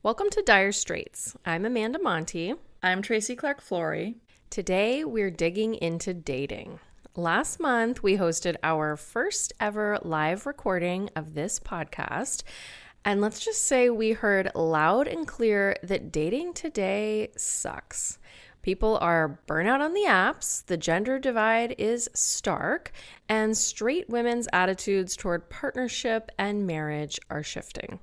Welcome to Dire Straits. I'm Amanda Monty. I'm Tracy Clark-Flory. Today, we're digging into dating. Last month, we hosted our first ever live recording of this podcast. And let's just say we heard loud and clear that dating today sucks. People are burnout on the apps, the gender divide is stark, and straight women's attitudes toward partnership and marriage are shifting.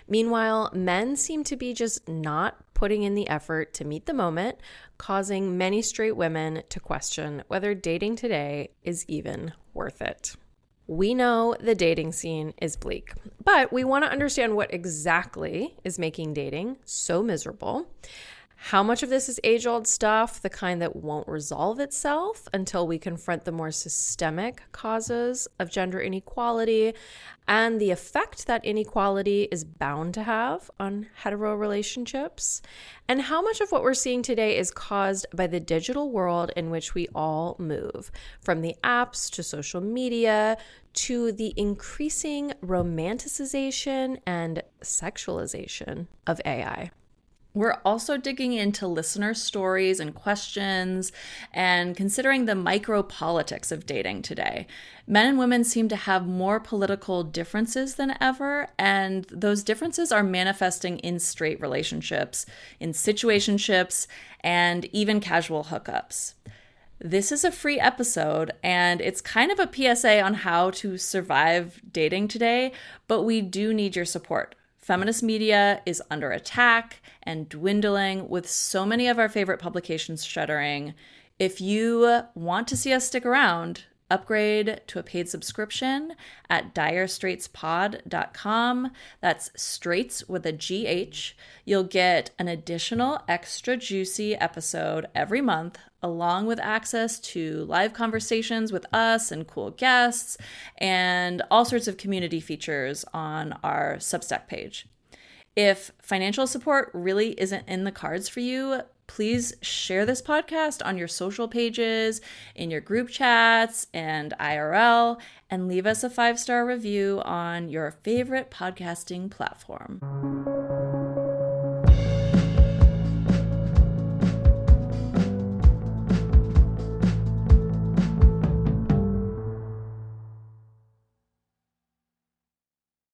Meanwhile, men seem to be just not putting in the effort to meet the moment, causing many straight women to question whether dating today is even worth it. We know the dating scene is bleak, but we want to understand what exactly is making dating so miserable. How much of this is age-old stuff, the kind that won't resolve itself until we confront the more systemic causes of gender inequality and the effect that inequality is bound to have on hetero relationships? And how much of what we're seeing today is caused by the digital world in which we all move, from the apps to social media to the increasing romanticization and sexualization of AI? We're also digging into listener stories and questions and considering the micro-politics of dating today. Men and women seem to have more political differences than ever, and those differences are manifesting in straight relationships, in situationships, and even casual hookups. This is a free episode, and it's kind of a PSA on how to survive dating today, but we do need your support. Feminist media is under attack and dwindling, with so many of our favorite publications shuttering. If you want to see us stick around, upgrade to a paid subscription at direstraitspod.com. That's Straits with a GH. You'll get an additional extra juicy episode every month, along with access to live conversations with us and cool guests, and all sorts of community features on our Substack page. If financial support really isn't in the cards for you, please share this podcast on your social pages, in your group chats, and IRL, and leave us a 5-star review on your favorite podcasting platform.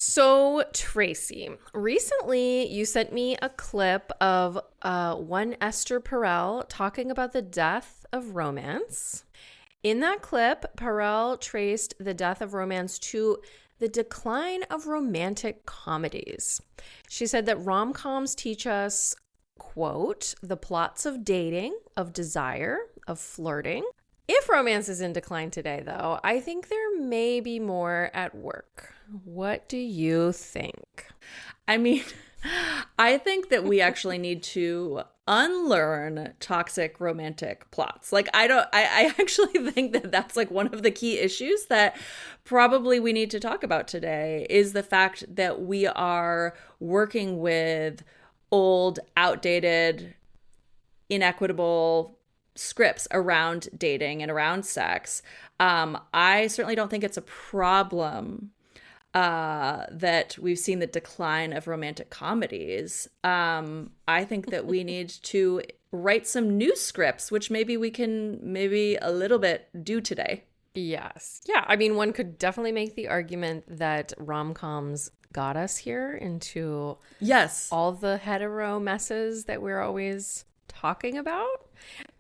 So, Tracy, recently you sent me a clip of one Esther Perel talking about the death of romance. In that clip, Perel traced the death of romance to the decline of romantic comedies. She said that rom-coms teach us, quote, the plots of dating, of desire, of flirting. If romance is in decline today, though, I think there may be more at work. What do you think? I mean, I think that we actually need to unlearn toxic romantic plots. I actually think that that's like one of the key issues that probably we need to talk about today is the fact that we are working with old, outdated, inequitable scripts around dating and around sex. I certainly don't think it's a problem that we've seen the decline of romantic comedies. I think that we need to write some new scripts, which maybe we can a little bit do today. Yes. Yeah. I mean, one could definitely make the argument that rom-coms got us here into all the hetero messes that we're always talking about.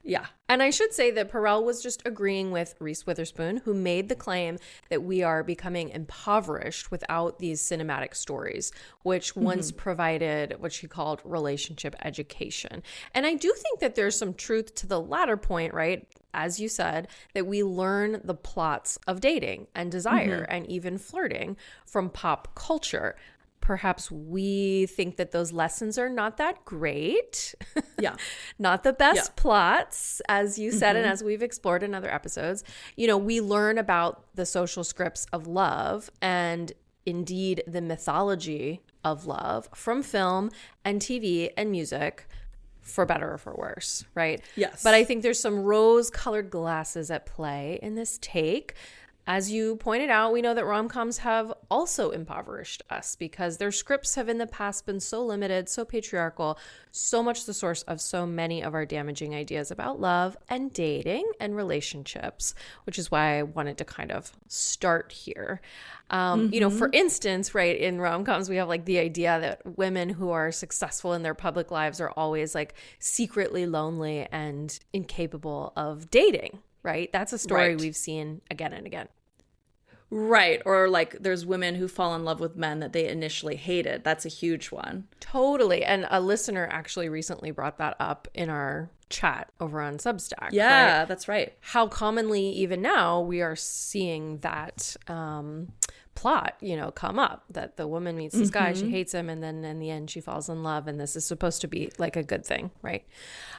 Yeah. And I should say that Perel was just agreeing with Reese Witherspoon, who made the claim that we are becoming impoverished without these cinematic stories, which once provided what she called relationship education. And I do think that there's some truth to the latter point, right? As you said, that we learn the plots of dating and desire and even flirting from pop culture. Perhaps we think that those lessons are not that great. Yeah. Not the best plots, as you said, and as we've explored in other episodes. You know, we learn about the social scripts of love and indeed the mythology of love from film and TV and music, for better or for worse, right? Yes. But I think there's some rose-colored glasses at play in this take. As you pointed out, we know that rom-coms have also impoverished us because their scripts have in the past been so limited, so patriarchal, so much the source of so many of our damaging ideas about love and dating and relationships, which is why I wanted to kind of start here. You know, for instance, right, in rom-coms, we have like the idea that women who are successful in their public lives are always like secretly lonely and incapable of dating, right? That's a story we've seen again and again. Right. Or like there's women who fall in love with men that they initially hated. That's a huge one. Totally. And a listener actually recently brought that up in our chat over on Substack. Yeah, right? That's right. How commonly even now we are seeing that plot, you know, come up, that the woman meets this guy, she hates him, and then in the end she falls in love, and this is supposed to be like a good thing, right?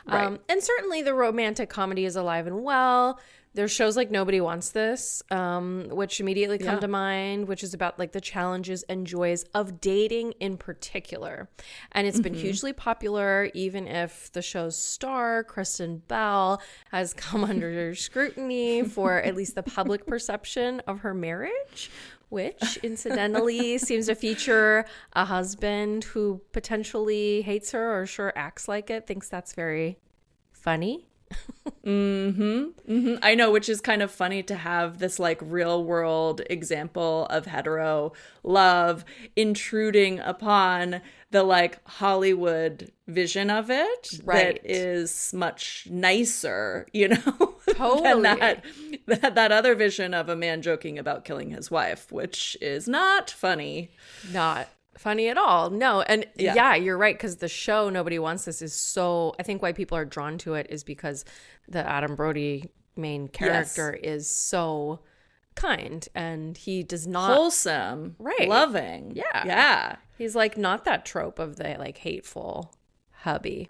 And certainly the romantic comedy is alive and well. There's shows like Nobody Wants This, which immediately come to mind, which is about like the challenges and joys of dating in particular. And it's been hugely popular, even if the show's star, Kristen Bell, has come under scrutiny for at least the public perception of her marriage, which incidentally seems to feature a husband who potentially hates her or sure acts like it, thinks that's very funny. I know, which is kind of funny to have this like real world example of hetero love intruding upon the like Hollywood vision of it that is much nicer, you know, than that other vision of a man joking about killing his wife, which is not funny. Not funny at all. No. And yeah you're right. Because the show Nobody Wants This is so, I think why people are drawn to it is because the Adam Brody main character is so kind and he does not wholesome, loving. Yeah. He's like not that trope of the like hateful hubby.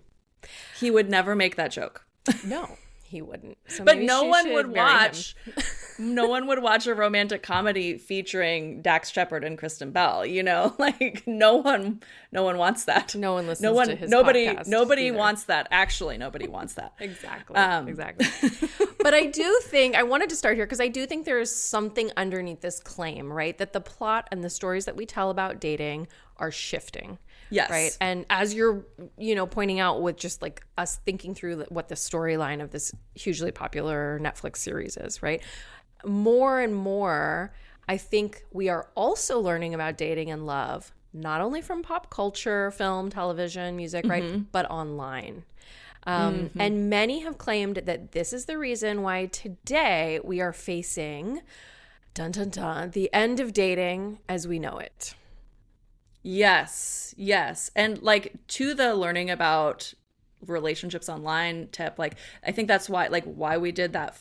He would never make that joke. No, he wouldn't. So but no one would watch. No one would watch a romantic comedy featuring Dax Shepard and Kristen Bell. You know, like no one wants that. No one listens to his podcast. Nobody wants that. Actually, nobody wants that. Exactly. But I do think I wanted to start here because I do think there is something underneath this claim, right? That the plot and the stories that we tell about dating are shifting. Yes. Right. And as you're, you know, pointing out with just like us thinking through what the storyline of this hugely popular Netflix series is, right? More and more, I think we are also learning about dating and love, not only from pop culture, film, television, music, right? But online. And many have claimed that this is the reason why today we are facing, dun dun dun, the end of dating as we know it. Yes. And like to the learning about relationships online tip, like I think that's why we did that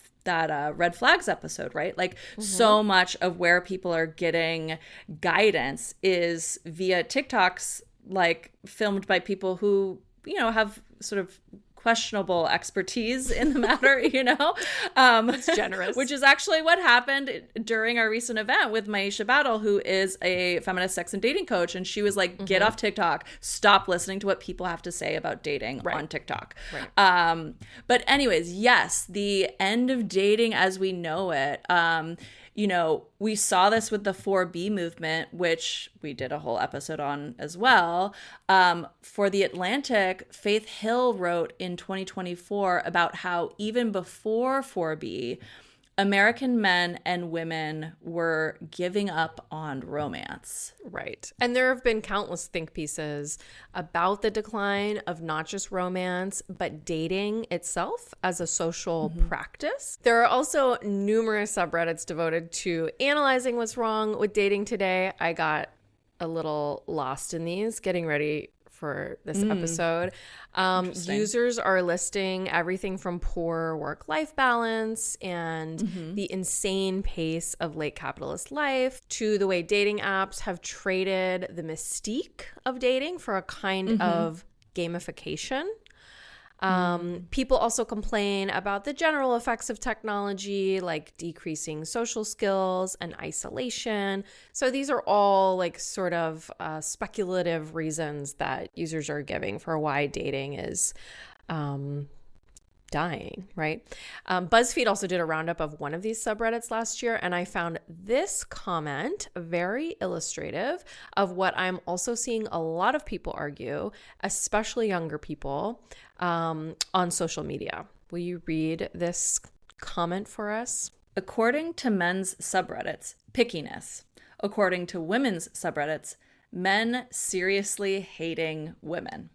red flags episode, right? Like so much of where people are getting guidance is via TikToks, like filmed by people who, you know, have sort of questionable expertise in the matter, you know? That's generous. Which is actually what happened during our recent event with Maisha Battle, who is a feminist sex and dating coach. And she was like, get off TikTok. Stop listening to what people have to say about dating on TikTok. Right. But anyways, yes, the end of dating as we know it, you know, we saw this with the 4B movement, which we did a whole episode on as well. For The Atlantic, Faith Hill wrote in 2024 about how even before 4B, American men and women were giving up on romance. Right. And there have been countless think pieces about the decline of not just romance, but dating itself as a social practice. There are also numerous subreddits devoted to analyzing what's wrong with dating today. I got a little lost in these getting ready for this episode. Users are listing everything from poor work-life balance and the insane pace of late capitalist life to the way dating apps have traded the mystique of dating for a kind of gamification. People also complain about the general effects of technology, like decreasing social skills and isolation. So these are all like sort of speculative reasons that users are giving for why dating is dying, right? BuzzFeed also did a roundup of one of these subreddits last year, and I found this comment very illustrative of what I'm also seeing a lot of people argue, especially younger people, on social media. Will you read this comment for us? According to men's subreddits, pickiness. According to women's subreddits, men seriously hating women.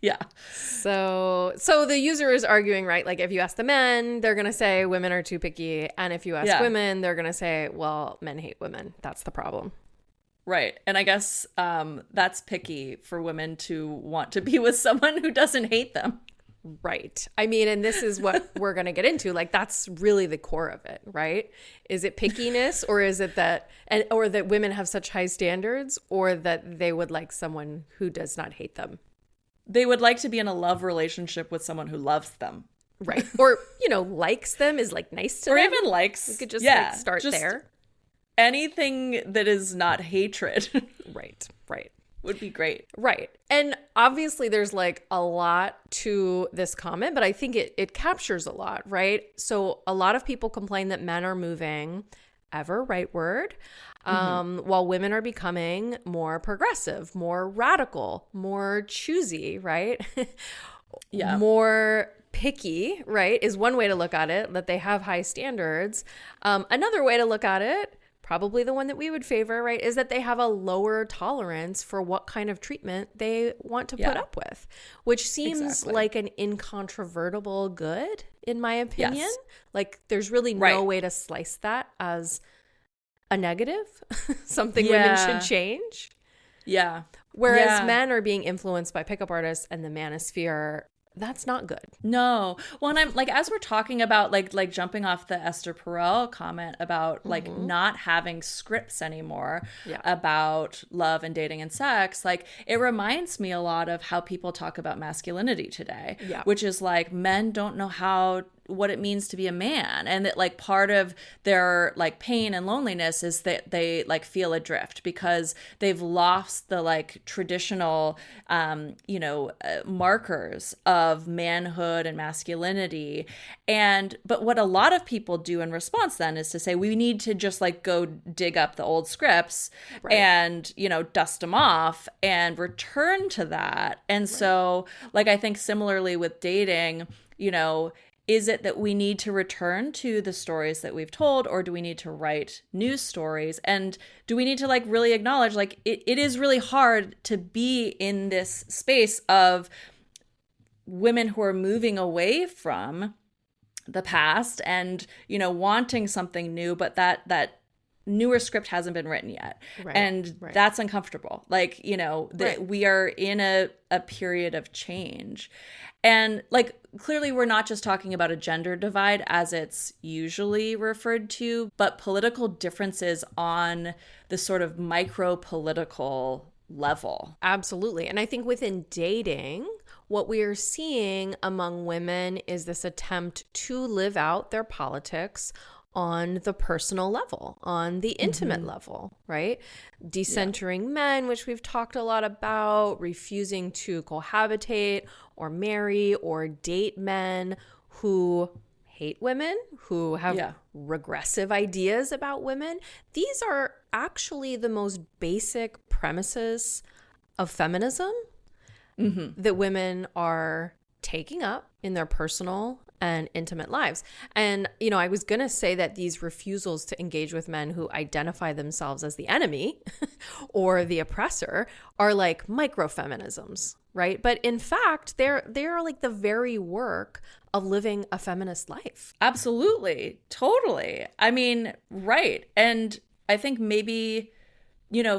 Yeah. So the user is arguing, right? Like if you ask the men, they're going to say women are too picky. And if you ask women, they're going to say, well, men hate women. That's the problem. Right. And I guess that's picky for women to want to be with someone who doesn't hate them. Right. I mean, and this is what we're going to get into. Like, that's really the core of it, right? Is it pickiness, or is it that, or that women have such high standards, or that they would like someone who does not hate them? They would like to be in a love relationship with someone who loves them. Right. Or, likes them, is like nice to them. Or even likes. We could just start just there. Anything that is not hatred. Right. Would be great. Right. And obviously there's like a lot to this comment, but I think it captures a lot, right? So a lot of people complain that men are moving ever rightward, while women are becoming more progressive, more radical, more choosy, right? Yeah. More picky, right, is one way to look at it, that they have high standards. Another way to look at it, probably the one that we would favor, right, is that they have a lower tolerance for what kind of treatment they want to put up with, which seems like an incontrovertible good, in my opinion. Yes. Like there's really no way to slice that as a negative, something women should change. Yeah. Whereas men are being influenced by pickup artists and the manosphere. That's not good. No. Well, and I'm like, as we're talking about like jumping off the Esther Perel comment about like not having scripts anymore about love and dating and sex, like it reminds me a lot of how people talk about masculinity today, which is like men don't know what it means to be a man, and that like part of their like pain and loneliness is that they like feel adrift because they've lost the like traditional markers of manhood and masculinity. But what a lot of people do in response then is to say we need to just like go dig up the old scripts and dust them off and return to that. And so like I think similarly with dating, is it that we need to return to the stories that we've told, or do we need to write new stories? And do we need to like really acknowledge like it is really hard to be in this space of women who are moving away from the past and, wanting something new, but that newer script hasn't been written yet. And that's uncomfortable. Like, we are in a period of change. And like, clearly we're not just talking about a gender divide as it's usually referred to, but political differences on the sort of micro-political level. Absolutely. And I think within dating, what we are seeing among women is this attempt to live out their politics on the personal level, on the intimate level, right? Decentering men, which we've talked a lot about, refusing to cohabitate or marry or date men who hate women, who have regressive ideas about women. These are actually the most basic premises of feminism that women are taking up in their personal and intimate lives. And, I was going to say that these refusals to engage with men who identify themselves as the enemy or the oppressor are like microfeminisms, right? But in fact, they're like the very work of living a feminist life. Absolutely. Totally. I mean, right. And I think maybe,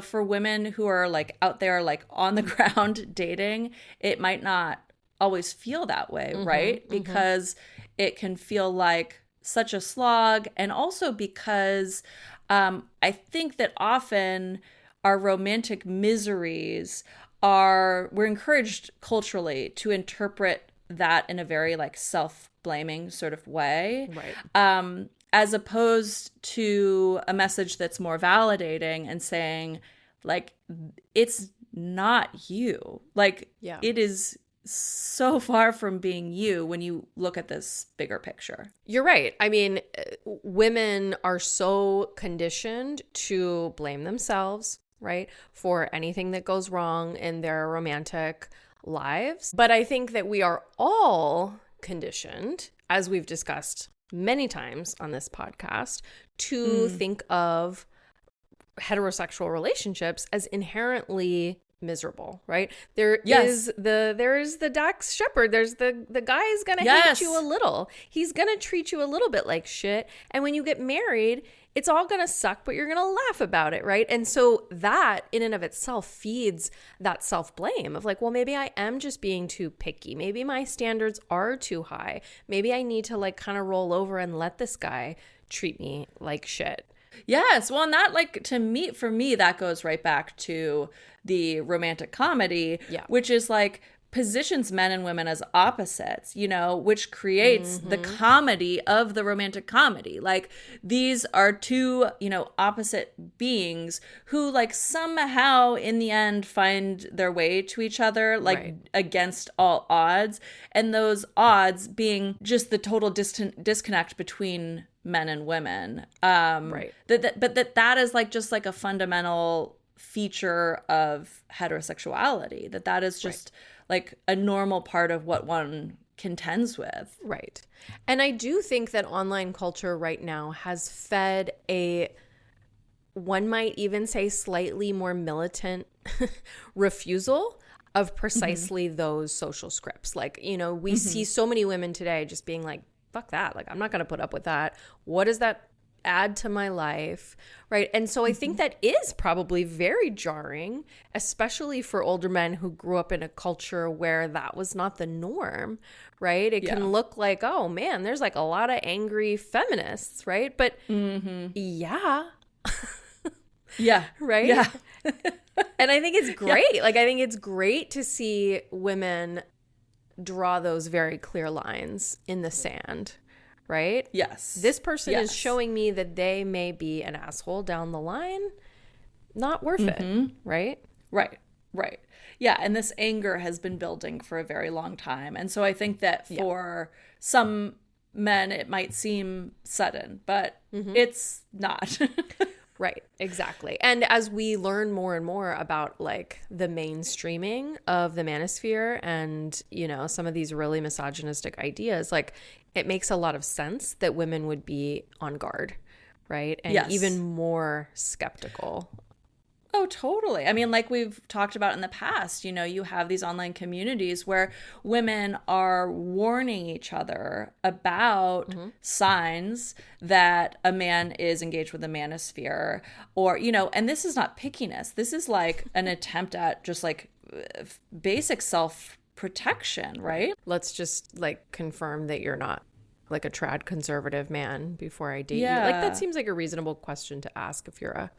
for women who are like out there, like on the ground dating, it might not always feel that way, right? Because it can feel like such a slog. And also because I think that often our romantic miseries we're encouraged culturally to interpret that in a very like self-blaming sort of way. Right. As opposed to a message that's more validating and saying like, it's not you. Like it is so far from being you when you look at this bigger picture. You're right. I mean, women are so conditioned to blame themselves, right, for anything that goes wrong in their romantic lives. But I think that we are all conditioned, as we've discussed many times on this podcast, to think of heterosexual relationships as inherently miserable, right? There is the Dax Shepard. There's the guy's gonna hate you a little. He's gonna treat you a little bit like shit. And when you get married, it's all gonna suck, but you're gonna laugh about it, right? And so that in and of itself feeds that self-blame of like, well, maybe I am just being too picky. Maybe my standards are too high. Maybe I need to like kind of roll over and let this guy treat me like shit. Yes. Well, and that, like, for me, that goes right back to the romantic comedy, which is like positions men and women as opposites, you know, which creates the comedy of the romantic comedy. Like, these are two, you know, opposite beings who like somehow in the end find their way to each other, like against all odds. And those odds being just the total disconnect between men and women. But that is like just like a fundamental feature of heterosexuality, that is just like a normal part of what one contends with. Right. And I do think that online culture right now has fed one might even say slightly more militant refusal of precisely those social scripts. Like, you know, we see so many women today just being like, fuck that. Like, I'm not going to put up with that. What does that add to my life? Right. And so I think that is probably very jarring, especially for older men who grew up in a culture where that was not the norm. Right. It can look like, oh man, there's like a lot of angry feminists. Right. But yeah. Right. Yeah. And I think it's great. Like, I think it's great to see women draw those very clear lines in the sand, right? Yes. This person is showing me that they may be an asshole down the line. Not worth it, right? Right. Yeah, and this anger has been building for a very long time. And so I think that for some men, it might seem sudden, but it's not. Right, exactly. And as we learn more and more about like the mainstreaming of the manosphere and, you know, some of these really misogynistic ideas, like it makes a lot of sense that women would be on guard, right? And even more skeptical. Oh, totally. I mean, like we've talked about in the past, you know, you have these online communities where women are warning each other about signs that a man is engaged with the manosphere, or, you know, and this is not pickiness. This is like an attempt at just like basic self-protection, right? Let's just like confirm that you're not like a trad conservative man before I date you. Like, that seems like a reasonable question to ask if you're a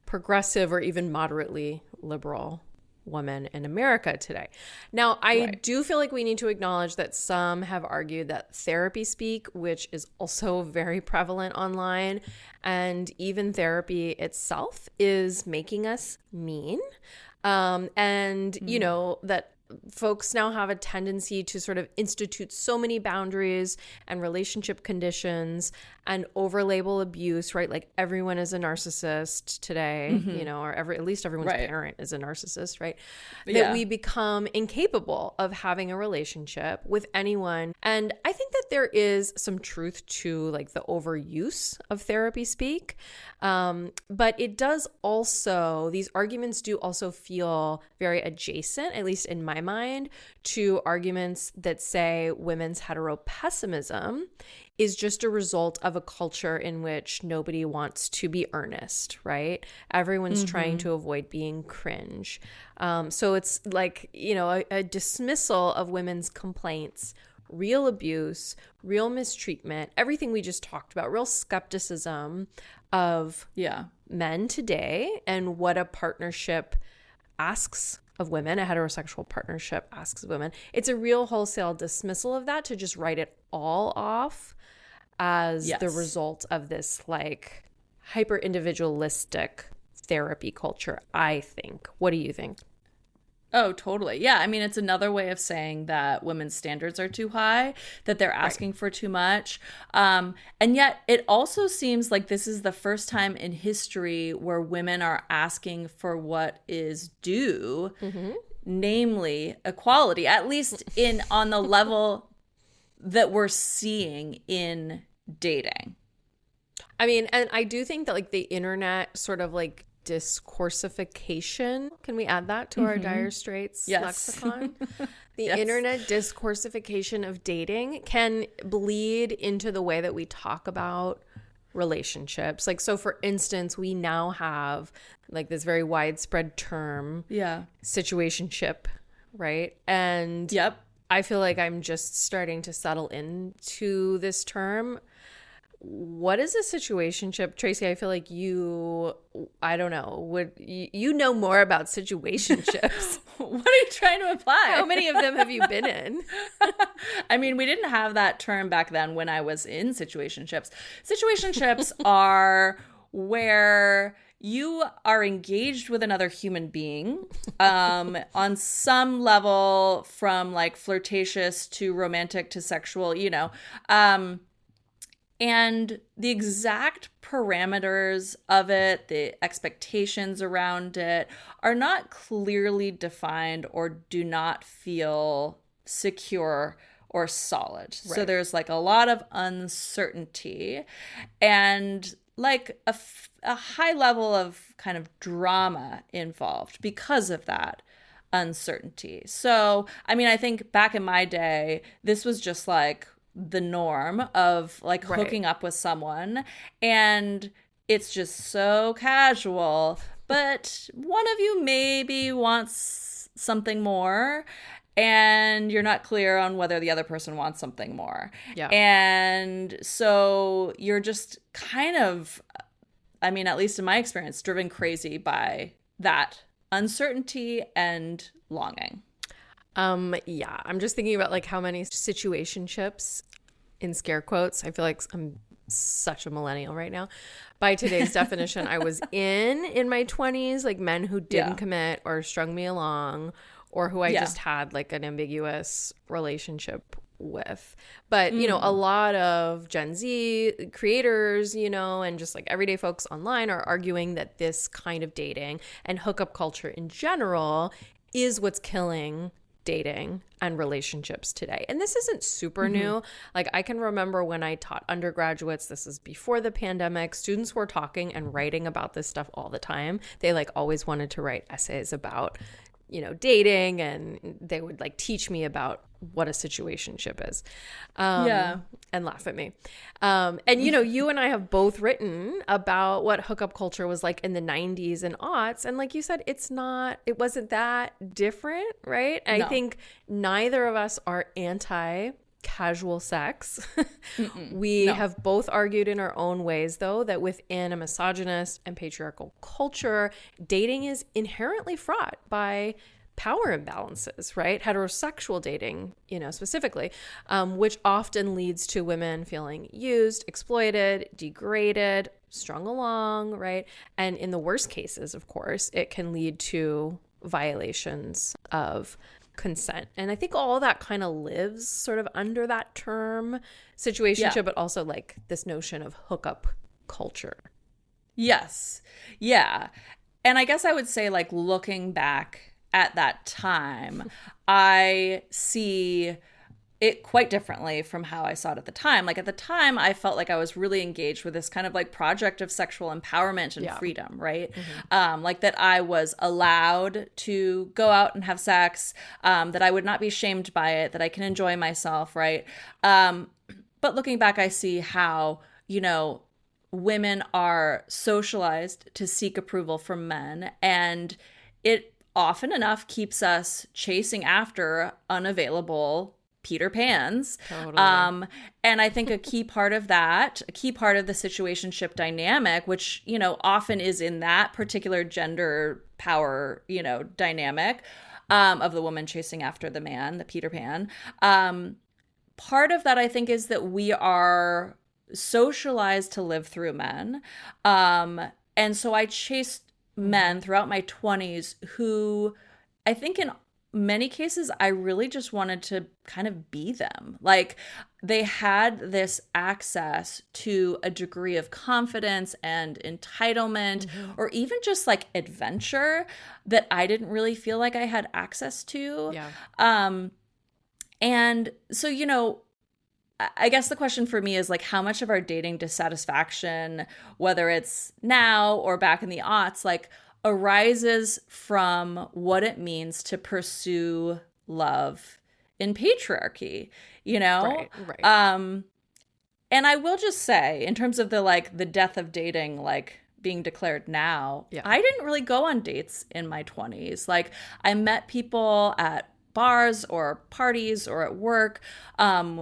progressive or even moderately liberal woman in America today. Now, I do feel like we need to acknowledge that some have argued that therapy speak, which is also very prevalent online, and even therapy itself is making us mean. And, you know, that folks now have a tendency to sort of institute so many boundaries and relationship conditions and overlabel abuse, right? Like everyone is a narcissist today, you know, or at least everyone's parent is a narcissist, right? That we become incapable of having a relationship with anyone. And I think that there is some truth to like the overuse of therapy speak. But it does also, these arguments do also feel very adjacent, at least in my mind, to arguments that say women's heteropessimism is just a result of a culture in which nobody wants to be earnest, right? Everyone's trying to avoid being cringe. So it's like, you know, a dismissal of women's complaints, real abuse, real mistreatment, everything we just talked about, real skepticism of men today and what a partnership asks of women, a heterosexual partnership asks of women. It's a real wholesale dismissal of that to just write it all off as the result of this like hyper individualistic therapy culture, I think. What do you think? Oh, totally. Yeah. I mean, it's another way of saying that women's standards are too high, that they're asking for too much. And yet it also seems like this is the first time in history where women are asking for what is due, namely equality, at least on the level that we're seeing in dating. I mean, and I do think that like the internet sort of like discoursification, can we add that to our Dire Straits lexicon? The internet discoursification of dating can bleed into the way that we talk about relationships. Like, so for instance, we now have like this very widespread term, situationship, right? And I feel like I'm just starting to settle into this term. What is a situationship? Tracy, I feel like I don't know, you know more about situationships. What are you trying to imply? How many of them have you been in? I mean, we didn't have that term back then when I was in situationships. Situationships are where you are engaged with another human being on some level, from like flirtatious to romantic to sexual, and the exact parameters of it, the expectations around it, are not clearly defined or do not feel secure or solid. Right. So there's like a lot of uncertainty and like a high level of kind of drama involved because of that uncertainty. So, I mean, I think back in my day, this was just like the norm of like hooking up with someone, and it's just so casual, but one of you maybe wants something more and you're not clear on whether the other person wants something more. And so you're just kind of, I mean, at least in my experience, driven crazy by that uncertainty and longing. I'm just thinking about like how many situationships, in scare quotes, I feel like I'm such a millennial right now. By today's definition, I was in my 20s, like men who didn't commit or strung me along, or who I just had like an ambiguous relationship with. But, a lot of Gen Z creators, and just like everyday folks online are arguing that this kind of dating and hookup culture in general is what's killing dating and relationships today. And this isn't super new. Like, I can remember when I taught undergraduates, this is before the pandemic, students were talking and writing about this stuff all the time. They like always wanted to write essays about, dating, and they would like teach me about what a situationship is, and laugh at me. And, you and I have both written about what hookup culture was like in the 90s and aughts. And like you said, it wasn't that different, right? No. I think neither of us are anti-casual sex. We have both argued in our own ways, though, that within a misogynist and patriarchal culture, dating is inherently fraught by power imbalances, right? Heterosexual dating, specifically, which often leads to women feeling used, exploited, degraded, strung along, right? And in the worst cases, of course, it can lead to violations of consent. And I think all that kind of lives sort of under that term situationship, but also like this notion of hookup culture. Yes. Yeah. And I guess I would say, like, looking back at that time, I see it quite differently from how I saw it at the time. Like, at the time, I felt like I was really engaged with this kind of like project of sexual empowerment and freedom, right? Like that I was allowed to go out and have sex, that I would not be shamed by it, that I can enjoy myself, right? But looking back, I see how, women are socialized to seek approval from men, and it often enough keeps us chasing after unavailable Peter Pans. Totally. And I think a key part of the situationship dynamic, which, often is in that particular gender power, dynamic, of the woman chasing after the man, the Peter Pan. Part of that, I think, is that we are socialized to live through men. And so I chased men throughout my 20s who I think in many cases, I really just wanted to kind of be them. Like, they had this access to a degree of confidence and entitlement, or even just like adventure that I didn't really feel like I had access to. Yeah. And so, you know, I guess the question for me is like, how much of our dating dissatisfaction, whether it's now or back in the aughts, like arises from what it means to pursue love in patriarchy, you know? Right. And I will just say, in terms of the death of dating, like being declared now, I didn't really go on dates in my 20s. Like, I met people at bars or parties or at work.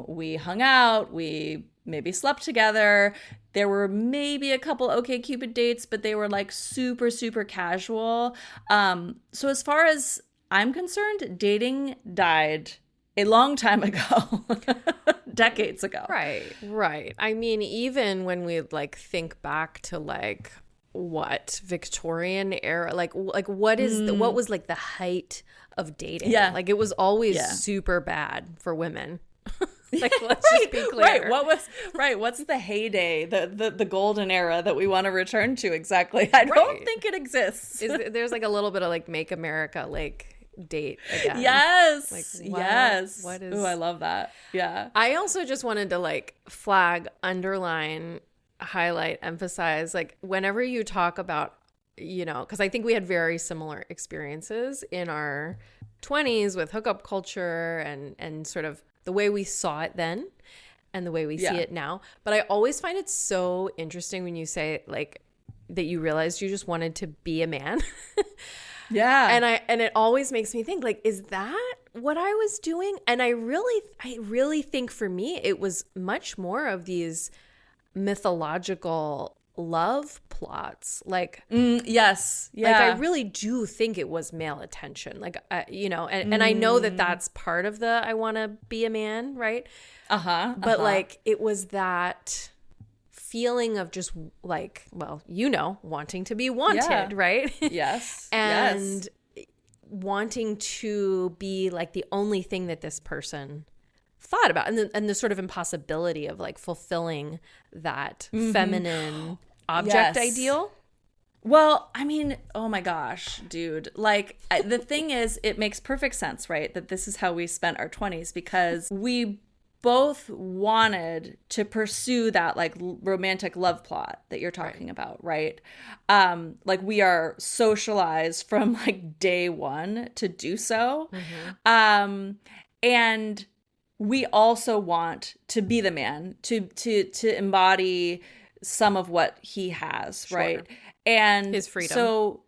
We hung out, we maybe slept together. There were maybe a couple OkCupid dates, but they were like super, super casual. So as far as I'm concerned, dating died a long time ago, decades ago. Right. I mean, even when we like think back to like what Victorian era, like what is what was like the height of dating? Yeah. Like, it was always super bad for women. Like, let's just be clear. What's the heyday, the golden era that we want to return to exactly? I don't think it exists. There's like a little bit of like Make America like date again. Yes. Like, yes. What is? Ooh, I love that. Yeah. I also just wanted to like flag, underline, highlight, emphasize, like, whenever you talk about, you know, because I think we had very similar experiences in our 20s with hookup culture and sort of the way we saw it then and the way we see it now. But I always find it so interesting when you say like that you realized you just wanted to be a man. Yeah. And it always makes me think, like, is that what I was doing? And I really think for me it was much more of these mythological love plots. Like, yes. Yeah. Like, I really do think it was male attention. Like, you know, and I know that that's part of the I want to be a man, right? But like, it was that feeling of just like, well, you know, wanting to be wanted, right? Yes. And wanting to be like the only thing that this person thought about, and the sort of impossibility of like fulfilling that feminine object ideal. Well, I mean, oh my gosh, dude. Like, the thing is, it makes perfect sense, right? That this is how we spent our 20s, because we both wanted to pursue that like romantic love plot that you're talking about, right? Like, we are socialized from like day one to do so. And we also want to be the man, to embody some of what he has, right? And his freedom. So,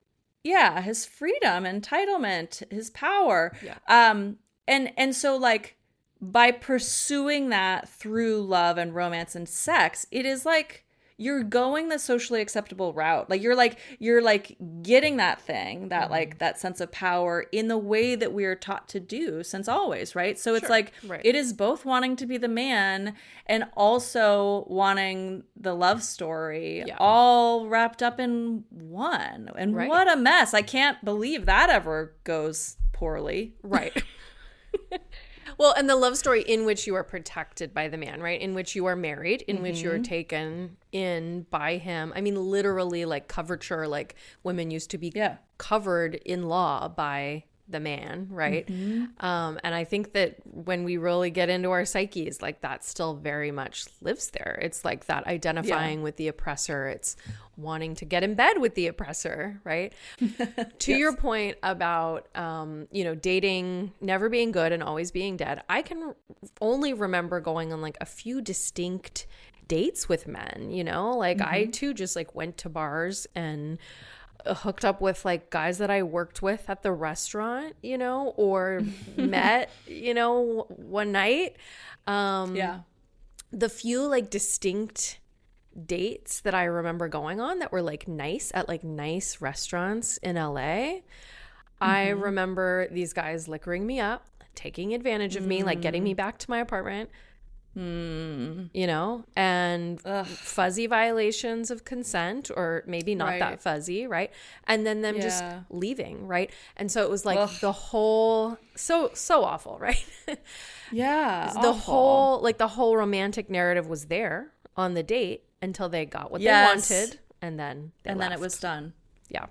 yeah, his freedom, entitlement, his power. And so, like, by pursuing that through love and romance and sex, it is like you're going the socially acceptable route. Like, you're getting that thing, that like that sense of power in the way that we are taught to do since always, right? So it's like it is both wanting to be the man and also wanting the love story, all wrapped up in one. And what a mess. I can't believe that ever goes poorly. Right. Well, and the love story in which you are protected by the man, right? In which you are married, in which you are taken in by him. I mean, literally, like, coverture, like women used to be covered in law by the man, right? And I think that when we really get into our psyches, like, that still very much lives there. It's like that identifying with the oppressor. It's wanting to get in bed with the oppressor, right? To your point about, you know, dating never being good and always being dead, I can only remember going on like a few distinct dates with men, you know? Like, I too just like went to bars and hooked up with like guys that I worked with at the restaurant, you know, or met, you know, one night. The few like distinct dates that I remember going on that were like nice at like nice restaurants in LA, I remember these guys liquoring me up, taking advantage of me, like getting me back to my apartment, you know, and fuzzy violations of consent, or maybe not that fuzzy, right? And then them just leaving, right? And so it was like the whole, so awful, right? Yeah. The whole romantic narrative was there on the date until they got what they wanted, and then then it was done. Yeah.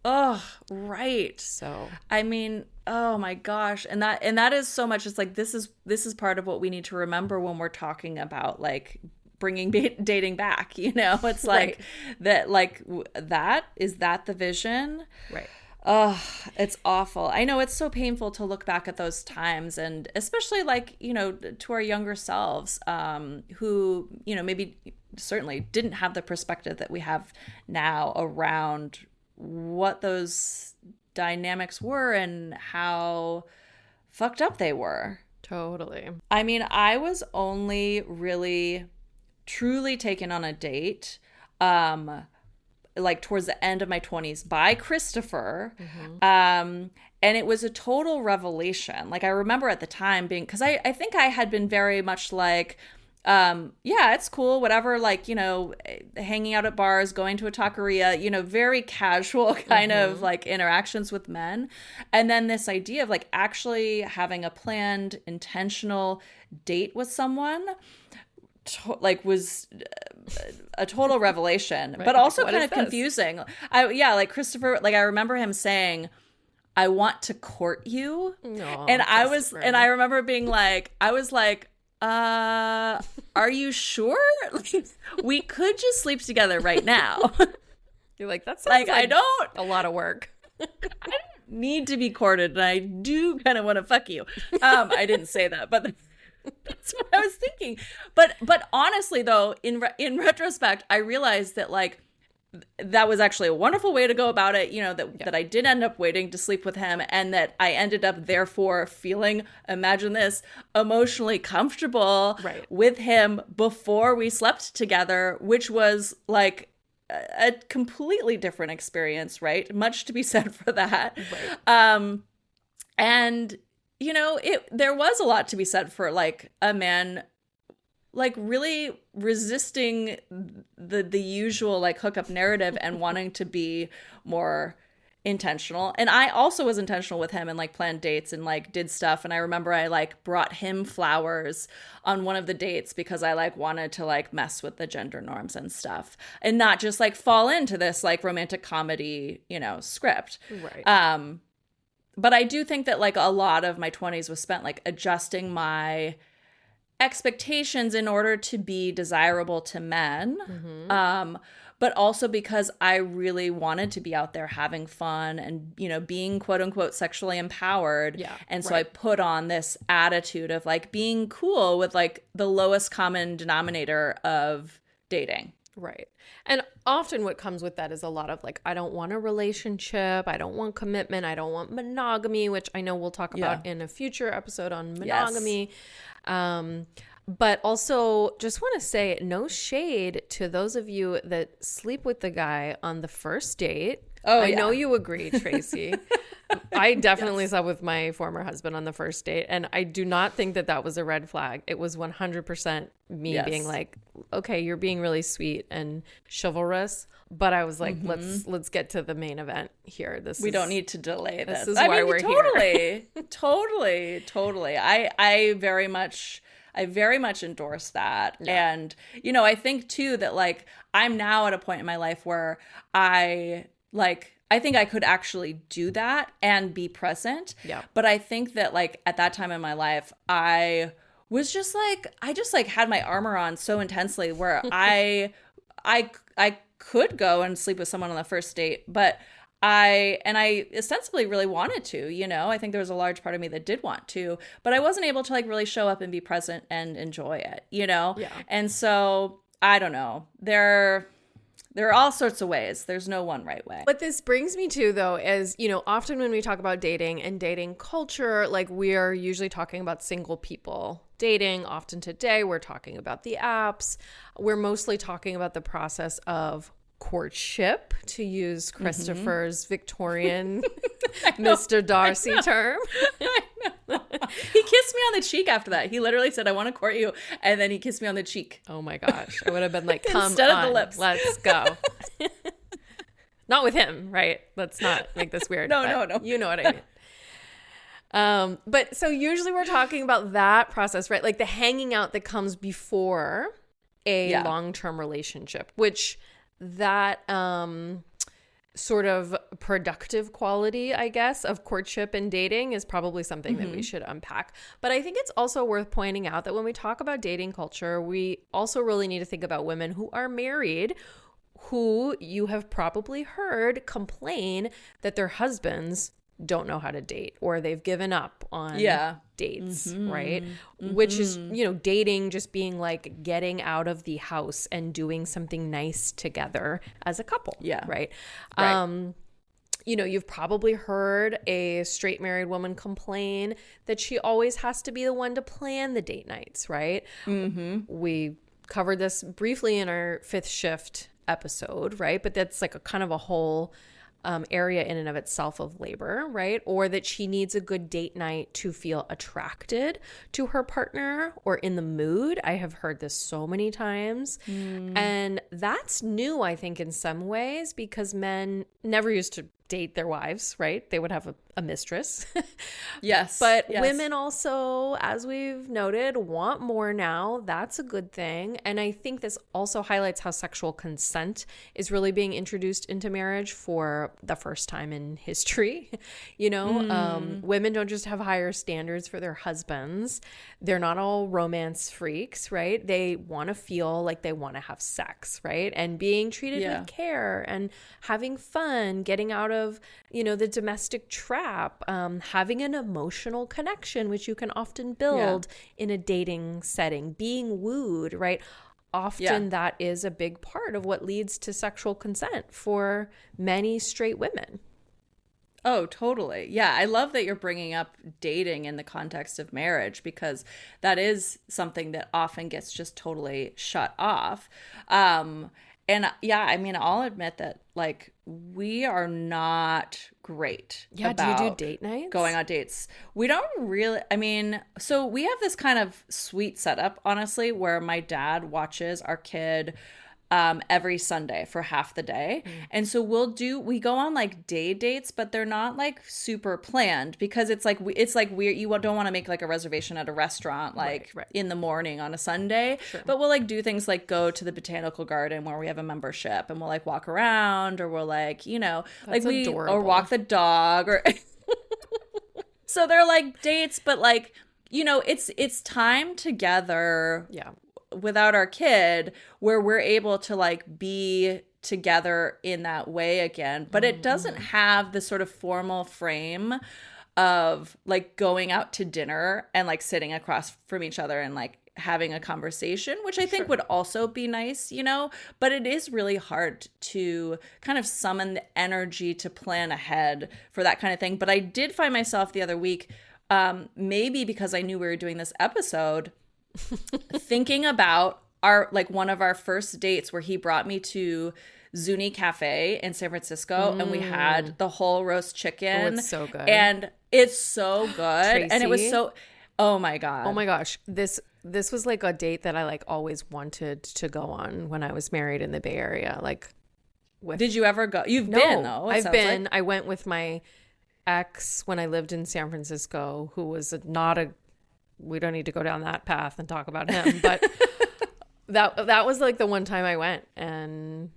Oh, right. So, I mean, oh my gosh. And that is so much. It's like, this is part of what we need to remember when we're talking about like bringing dating back, you know, it's like that, like that, is that the vision? Right. Oh, it's awful. I know it's so painful to look back at those times, and especially like, you know, to our younger selves, who, you know, maybe certainly didn't have the perspective that we have now around what those dynamics were and how fucked up they were. Totally. I mean, I was only really truly taken on a date like towards the end of my 20s by Christopher. And it was a total revelation. Like I remember at the time being, because I think I had been very much like, yeah, it's cool, whatever, like, you know, hanging out at bars, going to a taqueria, you know, very casual kind of like interactions with men. And then this idea of like actually having a planned, intentional date with someone like was a total revelation, but also kind of confusing. Like Christopher, like I remember him saying, I want to court you. And I remember being like, I was like, are you sure? Like, we could just sleep together right now. You're like, that sounds like I don't a lot of work. I don't need to be courted, and I do kind of want to fuck you. I didn't say that, but that's what I was thinking. But honestly, though, in retrospect, I realized that like that was actually a wonderful way to go about it, you know, that I did end up waiting to sleep with him, and that I ended up therefore feeling, imagine this, emotionally comfortable with him before we slept together, which was like a completely different experience, right? Much to be said for that. And you know, there was a lot to be said for like a man like really resisting the usual like hookup narrative and wanting to be more intentional. And I also was intentional with him and like planned dates and like did stuff. And I remember I like brought him flowers on one of the dates because I like wanted to like mess with the gender norms and stuff and not just like fall into this like romantic comedy, you know, script. Right. But I do think that like a lot of my 20s was spent like adjusting my expectations in order to be desirable to men, but also because I really wanted to be out there having fun and, you know, being quote unquote sexually empowered. And so I put on this attitude of like being cool with like the lowest common denominator of dating. Right. And often what comes with that is a lot of like, I don't want a relationship. I don't want commitment. I don't want monogamy, which I know we'll talk about in a future episode on monogamy. But also just want to say no shade to those of you that sleep with the guy on the first date. I know you agree, Tracy. I definitely slept with my former husband on the first date, and I do not think that was a red flag. It was 100% me being like, okay, you're being really sweet and chivalrous, but I was like, let's get to the main event here. We don't need to delay this. This is why we're here. Totally. I very much endorse that. And, you know, I think too that like I'm now at a point in my life where I think I could actually do that and be present. But I think that like at that time in my life, I was just like, I just like had my armor on so intensely where I could go and sleep with someone on the first date, but I ostensibly really wanted to, you know, I think there was a large part of me that did want to, but I wasn't able to like really show up and be present and enjoy it, you know? And so I don't know, there are all sorts of ways. There's no one right way. What this brings me to, though, is, you know, often when we talk about dating and dating culture, like we are usually talking about single people dating. Often today, we're talking about the apps. We're mostly talking about the process of courtship, to use Christopher's Victorian Mr. Darcy term. He kissed me on the cheek after that. He literally said, I want to court you. And then he kissed me on the cheek. Oh my gosh. I would have been like, come Instead on, of the lips. let's go. Not with him, right? Let's not make this weird. No. You know what I mean. But so usually we're talking about that process, right? Like the hanging out that comes before a long-term relationship, which that sort of productive quality, I guess, of courtship and dating is probably something that we should unpack. But I think it's also worth pointing out that when we talk about dating culture, we also really need to think about women who are married, who you have probably heard complain that their husbands don't know how to date, or they've given up on dates, right? Which is, dating just being like getting out of the house and doing something nice together as a couple, right? You've probably heard a straight married woman complain that she always has to be the one to plan the date nights, right? We covered this briefly in our Fifth Shift episode, right? But that's like a kind of a whole area in and of itself of labor, right? Or that she needs a good date night to feel attracted to her partner or in the mood. I have heard this so many times. And that's new, I think, in some ways, because men never used to date their wives, right? They would have a mistress. But women also, as we've noted, want more now. That's a good thing. And I think this also highlights how sexual consent is really being introduced into marriage for the first time in history. Women don't just have higher standards for their husbands. They're not all romance freaks, right? They want to feel like they want to have sex, right? And being treated with care and having fun, getting out of, the domestic trap, having an emotional connection, which you can often build in a dating setting, being wooed, right? Often that is a big part of what leads to sexual consent for many straight women. Oh, totally. Yeah, I love that you're bringing up dating in the context of marriage, because that is something that often gets just totally shut off. And I'll admit that, like, we are not great about do you do date nights? Going on dates. We don't really, so we have this kind of sweet setup, honestly, where my dad watches our kid every Sunday for half the day. And so we go on like day dates, but they're not like super planned, because it's like weird. You don't want to make like a reservation at a restaurant like in the morning on a Sunday, but we'll like do things like go to the botanical garden where we have a membership, and we'll like walk around, or we'll like, That's adorable. Or walk the dog, or so they're like dates, but like, it's time together. Without our kid, where we're able to like be together in that way again, but it doesn't have the sort of formal frame of like going out to dinner and like sitting across from each other and like having a conversation, which I think would also be nice, but it is really hard to kind of summon the energy to plan ahead for that kind of thing. But I did find myself the other week, maybe because I knew we were doing this episode, thinking about one of our first dates where he brought me to Zuni Cafe in San Francisco, and we had the whole roast chicken. Oh, it's so good. And it's so good. Tracy. And it was so, oh my God. Oh my gosh. This was like a date that I like always wanted to go on when I was married in the Bay Area. Did you ever go? You've been though. I've been. I went with my ex when I lived in San Francisco, who was we don't need to go down that path and talk about him, but that was like the one time I went, and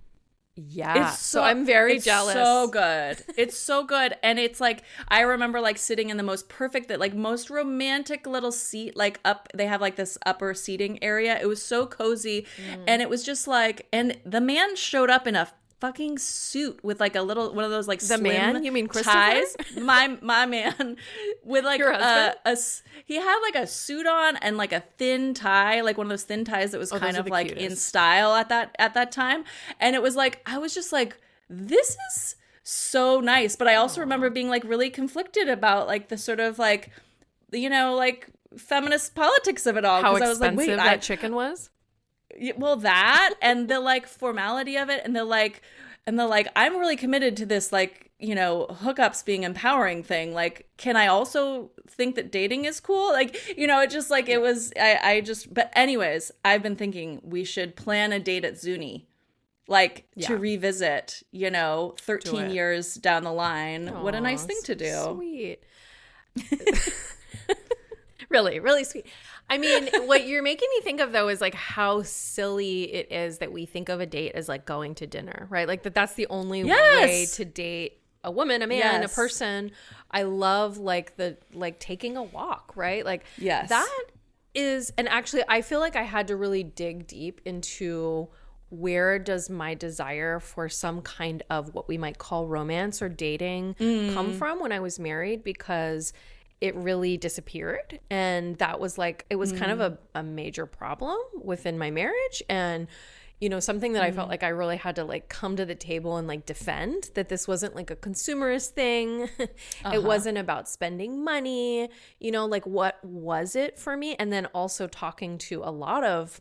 so I'm very jealous. It's so good. It's so good. And it's like, I remember like sitting in the most perfect, like most romantic little seat, like up, they have like this upper seating area. It was so cozy. And it was just like, and the man showed up in a fucking suit with like a little one of those like the slim man you mean Christopher? Ties. my man with like your husband? He had like a suit on and like a thin tie, like one of those thin ties that was kind of like cutest. In style at that time. And it was like, I was just like, this is so nice. But I also remember being like really conflicted about like the sort of like, like feminist politics of it all. How expensive I was like, wait, that chicken was? Well, that and the like formality of it, and the like, And they're like, I'm really committed to this, like, you know, hookups being empowering thing. Like, can I also think that dating is cool? Like, you know, it just like, it was, but anyways, I've been thinking we should plan a date at Zuni, like to revisit, you know, 13 years down the line. What a nice thing to do. Sweet. Really, really sweet. I mean, what you're making me think of, though, is like how silly it is that we think of a date as like going to dinner, right? Like that's the only way to date a woman, a man, a person. I love like taking a walk, right? Like that is, and actually I feel like I had to really dig deep into where does my desire for some kind of what we might call romance or dating come from when I was married, because it really disappeared. And that was like, it was kind of a major problem within my marriage. And, you know, something that I felt like I really had to like come to the table and like defend, that this wasn't like a consumerist thing. It wasn't about spending money, you know, like what was it for me? And then also talking to a lot of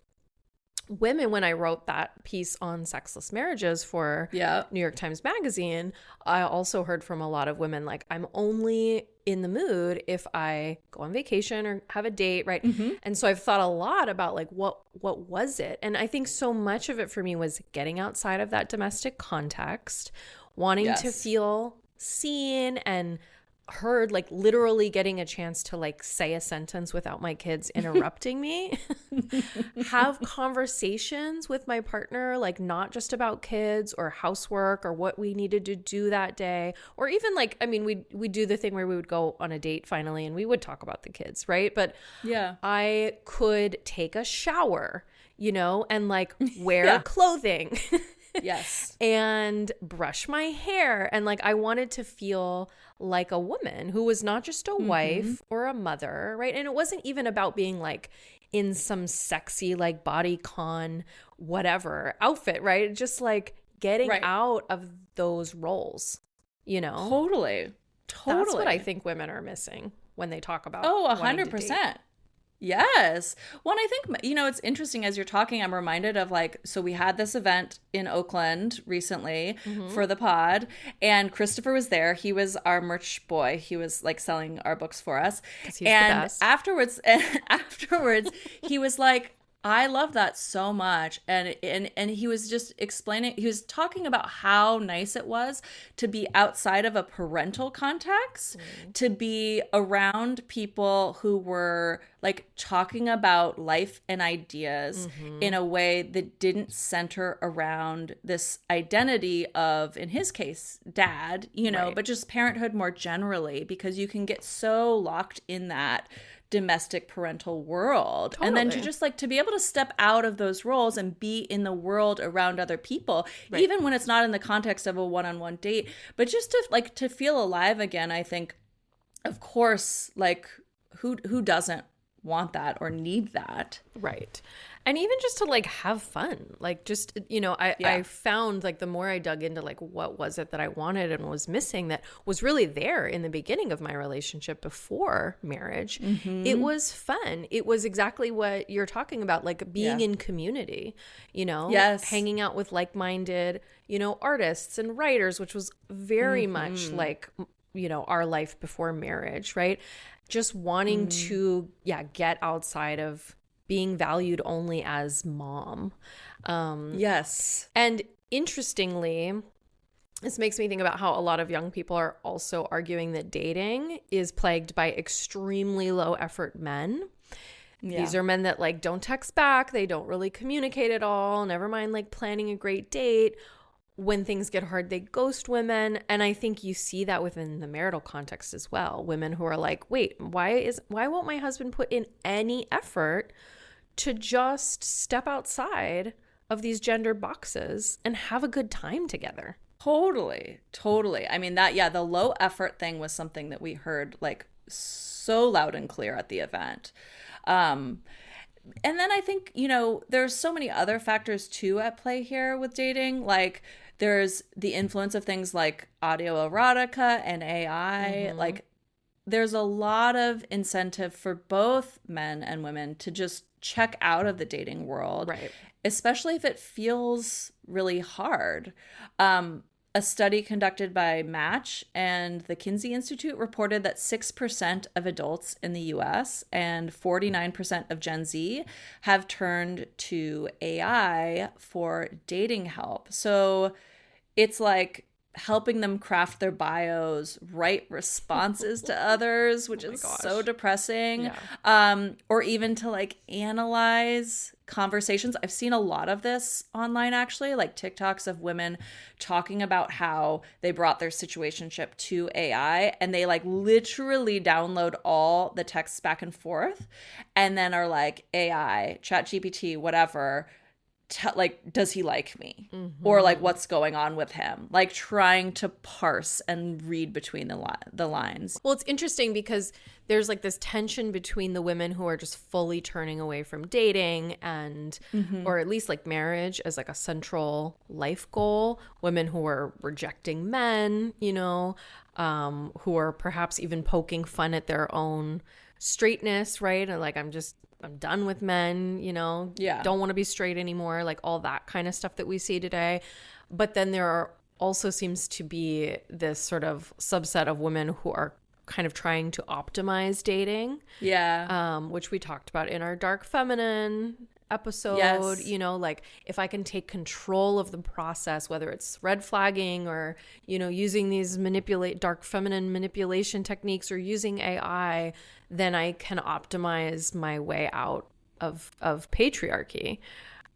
women when I wrote that piece on sexless marriages for New York Times Magazine, I also heard from a lot of women like, I'm only in the mood if I go on vacation or have a date, right? And so I've thought a lot about like what was it? And I think so much of it for me was getting outside of that domestic context, wanting to feel seen and heard, like literally getting a chance to like say a sentence without my kids interrupting me, have conversations with my partner, like not just about kids or housework or what we needed to do that day, or even like, I mean, we do the thing where we would go on a date finally and we would talk about the kids, right? But I could take a shower, you know, and like wear clothing. And brush my hair. And like, I wanted to feel like a woman who was not just a wife or a mother, right? And it wasn't even about being like in some sexy, like body con, whatever outfit, right? Just like getting out of those roles, you know? Totally. That's what I think women are missing when they talk about 100%. Yes. Well, and I think, you know, it's interesting as you're talking, I'm reminded of like, so we had this event in Oakland recently for the pod, and Christopher was there. He was our merch boy. He was like selling our books for us. He's and the best. afterwards, he was like, I love that so much. And he was just explaining, he was talking about how nice it was to be outside of a parental context, to be around people who were like talking about life and ideas in a way that didn't center around this identity of, in his case, dad, you know, but just parenthood more generally, because you can get so locked in that domestic parental world. And then to just like to be able to step out of those roles and be in the world around other people, even when it's not in the context of a one-on-one date, but just to like to feel alive again. I think, of course, like who doesn't want that or need that? Right. And even just to like have fun, like just, you know, I found like the more I dug into like what was it that I wanted and was missing that was really there in the beginning of my relationship before marriage, it was fun. It was exactly what you're talking about, like being in community, you know, hanging out with like-minded, you know, artists and writers, which was very much like, you know, our life before marriage, right? Just wanting to, get outside of being valued only as mom. And interestingly, this makes me think about how a lot of young people are also arguing that dating is plagued by extremely low effort men. These are men that like don't text back. They don't really communicate at all. Never mind like planning a great date. When things get hard, they ghost women. And I think you see that within the marital context as well. Women who are like, wait, why won't my husband put in any effort to just step outside of these gendered boxes and have a good time together? Totally. I mean, the low effort thing was something that we heard like so loud and clear at the event. And then I think, you know, there's so many other factors too at play here with dating. Like there's the influence of things like audio erotica and AI, like there's a lot of incentive for both men and women to just check out of the dating world, Right. especially if it feels really hard. A study conducted by Match and the Kinsey Institute reported that 6% of adults in the US and 49% of Gen Z have turned to AI for dating help. So it's like helping them craft their bios, write responses to others, which is so depressing. Yeah. Or even to like analyze conversations. I've seen a lot of this online, actually, like TikToks of women talking about how they brought their situationship to AI and they like literally download all the texts back and forth and then are like, AI, ChatGPT, whatever, like, does he like me? Or like, what's going on with him? Like trying to parse and read between the lines. Well, it's interesting because there's like this tension between the women who are just fully turning away from dating and, or at least like marriage as like a central life goal. Women who are rejecting men, you know, who are perhaps even poking fun at their own straightness, right? And like, I'm done with men, you know, don't want to be straight anymore, like all that kind of stuff that we see today. But then there also seems to be this sort of subset of women who are kind of trying to optimize dating. Yeah. Which we talked about in our Dark Feminine episode. Yes. You know, like if I can take control of the process, whether it's red flagging or, you know, using these dark feminine manipulation techniques or using AI, then I can optimize my way out of patriarchy,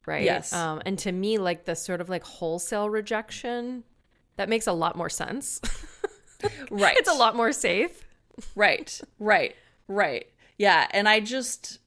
right? Yes. And to me, like the sort of like wholesale rejection, that makes a lot more sense. Right. It's a lot more safe. Right. Yeah. And I just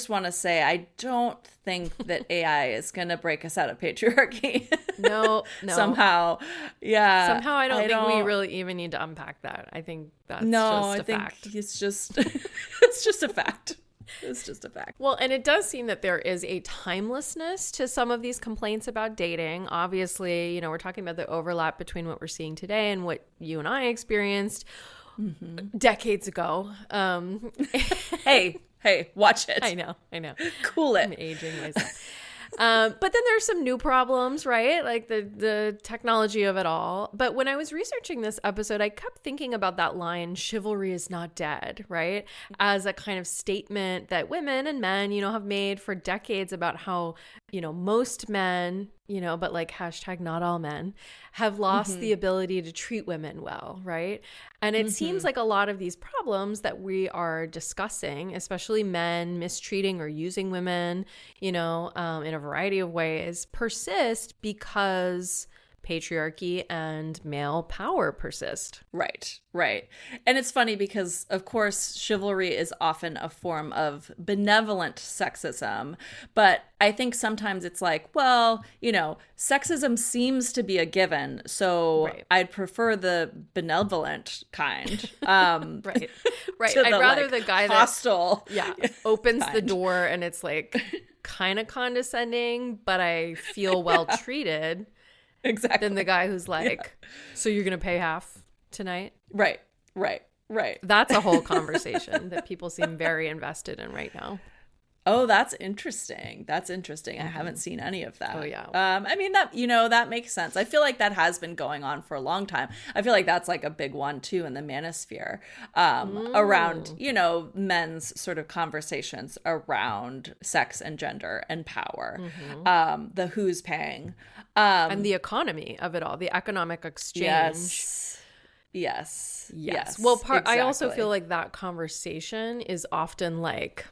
want to say, I don't think that AI is going to break us out of patriarchy. No. Somehow. Yeah. Somehow I don't think we really even need to unpack that. I think that's just a fact. It's just, it's just a fact. It's just a fact. Well, and it does seem that there is a timelessness to some of these complaints about dating. Obviously, you know, we're talking about the overlap between what we're seeing today and what you and I experienced decades ago. Hey, watch it. I know. Cool it. I'm aging myself. But then there's some new problems, right? Like the technology of it all. But when I was researching this episode, I kept thinking about that line, chivalry is not dead, right? As a kind of statement that women and men, you know, have made for decades about how, you know, most men, you know, but like hashtag not all men, have lost the ability to treat women well, right? And it seems like a lot of these problems that we are discussing, especially men mistreating or using women, you know, in a variety of ways, persist because patriarchy and male power persist. Right. And it's funny because, of course, chivalry is often a form of benevolent sexism. But I think sometimes it's like, well, you know, sexism seems to be a given. So I'd prefer the benevolent kind. Right. I'd rather the guy hostile, that opens the door and it's like kind of condescending, but I feel well treated. Exactly. Than the guy who's like, so you're going to pay half tonight? Right. That's a whole conversation that people seem very invested in right now. Oh, that's interesting. I haven't seen any of that. Oh, yeah. I mean, that, you know, that makes sense. I feel like that has been going on for a long time. I feel like that's like a big one, too, in the manosphere around, you know, men's sort of conversations around sex and gender and power, the who's paying. And the economy of it all, the economic exchange. Yes. Well, exactly. I also feel like that conversation is often like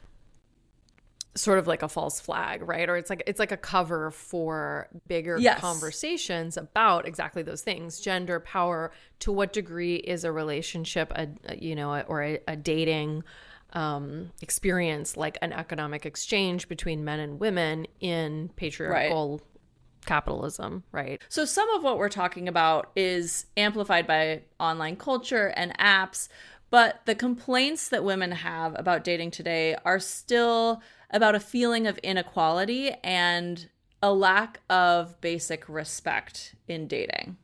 sort of like a false flag, right? Or it's like a cover for bigger conversations about exactly those things: gender, power. To what degree is a relationship, a dating experience like an economic exchange between men and women in patriarchal capitalism, right? So some of what we're talking about is amplified by online culture and apps, but the complaints that women have about dating today are still about a feeling of inequality and a lack of basic respect in dating.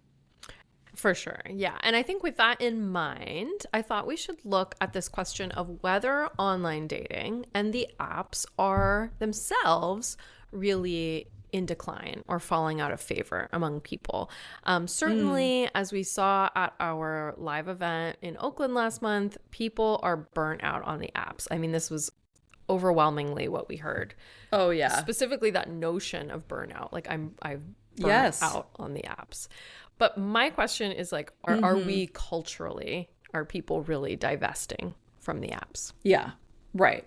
For sure. Yeah. And I think with that in mind, I thought we should look at this question of whether online dating and the apps are themselves really in decline or falling out of favor among people. Certainly, as we saw at our live event in Oakland last month, people are burnt out on the apps. I mean, this was overwhelmingly what we heard. Oh, yeah. Specifically that notion of burnout. Like I've burnt Yes. out on the apps. But my question is like, are we culturally, are people really divesting from the apps? Yeah, right.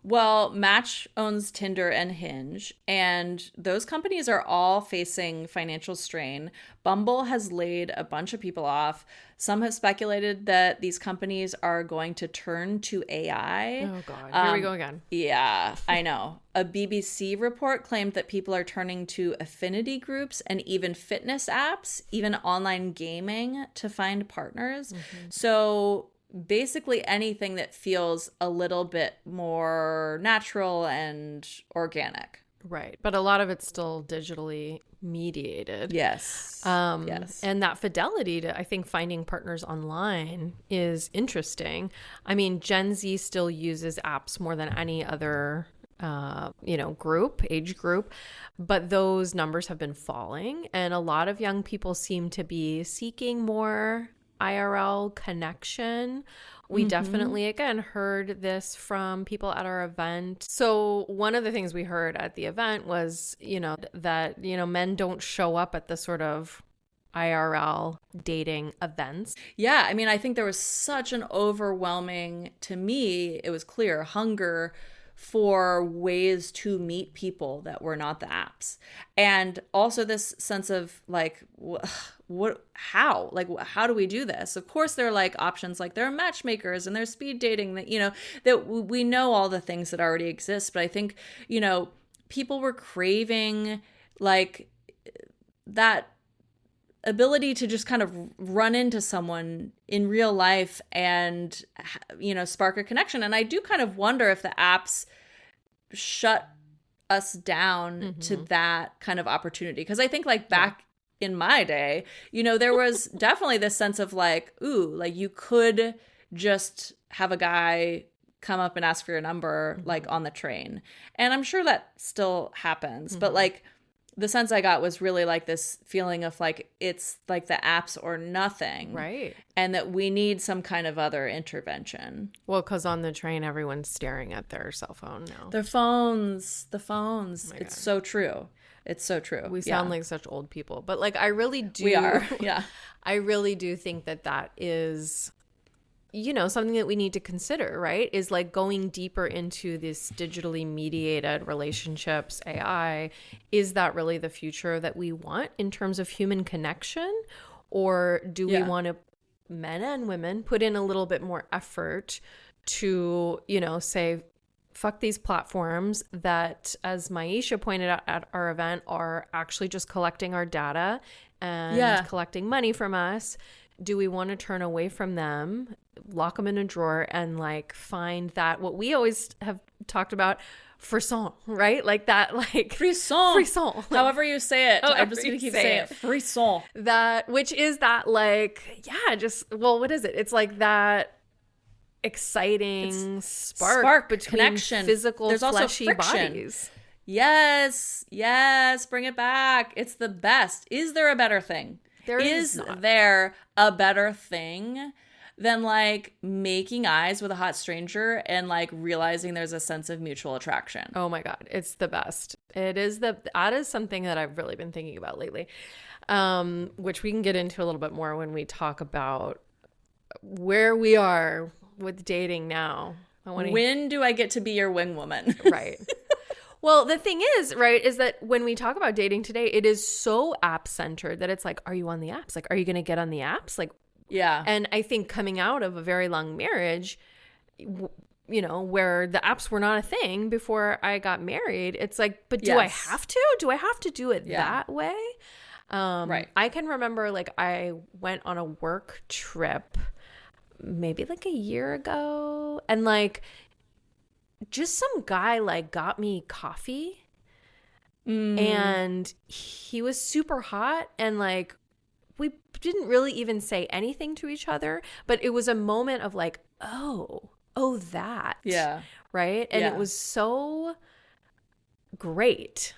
Well, Match owns Tinder and Hinge, and those companies are all facing financial strain. Bumble has laid a bunch of people off. Some have speculated that these companies are going to turn to AI. Oh, God. Here we go again. Yeah, I know. A BBC report claimed that people are turning to affinity groups and even fitness apps, even online gaming to find partners. So basically anything that feels a little bit more natural and organic. Right. But a lot of it's still digitally mediated. Yes. Yes. And that fidelity to, I think, finding partners online is interesting. I mean, Gen Z still uses apps more than any other age group, but those numbers have been falling. And a lot of young people seem to be seeking more IRL connection. We definitely, again, heard this from people at our event. So one of the things we heard at the event was, that, men don't show up at the sort of IRL dating events. Yeah. I mean, I think there was such an overwhelming, to me, it was clear, hunger for ways to meet people that were not the apps. And also this sense of like, how do we do this? Of course, there are like options, like there are matchmakers and there's speed dating that we know all the things that already exist. But I think, people were craving like that ability to just kind of run into someone in real life and, spark a connection. And I do kind of wonder if the apps shut us down to that kind of opportunity. Because I think like back in my day, there was definitely this sense of like, ooh, like you could just have a guy come up and ask for your number like on the train. And I'm sure that still happens. But like, the sense I got was really like this feeling of like, it's like the apps or nothing. Right. And that we need some kind of other intervention. Well, because on the train, everyone's staring at their cell phone now. The phones. Oh It's so true. It's so true. We sound like such old people. But like, I really do. We are. Yeah. I really do think that is, something that we need to consider, right? Is like going deeper into this digitally mediated relationships, AI. Is that really the future that we want in terms of human connection? Or do we want to, men and women, put in a little bit more effort to, say, fuck these platforms that, as Maisha pointed out at our event, are actually just collecting our data and collecting money from us. Do we want to turn away from them, lock them in a drawer, and like find that what we always have talked about, frisson, right? Like that, like frisson. Like, however you say it. I'm just gonna keep saying it. Frisson. That, which is that like, what is it? It's like that exciting spark between connection, physical, there's fleshy also bodies. Yes, bring it back. It's the best. Is there a better thing? Is there a better thing than like making eyes with a hot stranger and like realizing there's a sense of mutual attraction? Oh my God, it's the best. That is something that I've really been thinking about lately, which we can get into a little bit more when we talk about where we are with dating now. When do I get to be your wing woman? Right. Well, the thing is, right, is that when we talk about dating today, it is so app-centered that it's like, are you on the apps? Like, are you going to get on the apps? Like, yeah. And I think coming out of a very long marriage, where the apps were not a thing before I got married, it's like, but do I have to? Do I have to do it that way? Right. I can remember, like, I went on a work trip maybe like a year ago, and like, just some guy like got me coffee and he was super hot and like we didn't really even say anything to each other, but it was a moment of like, oh, that. Yeah. Right? And it was so great.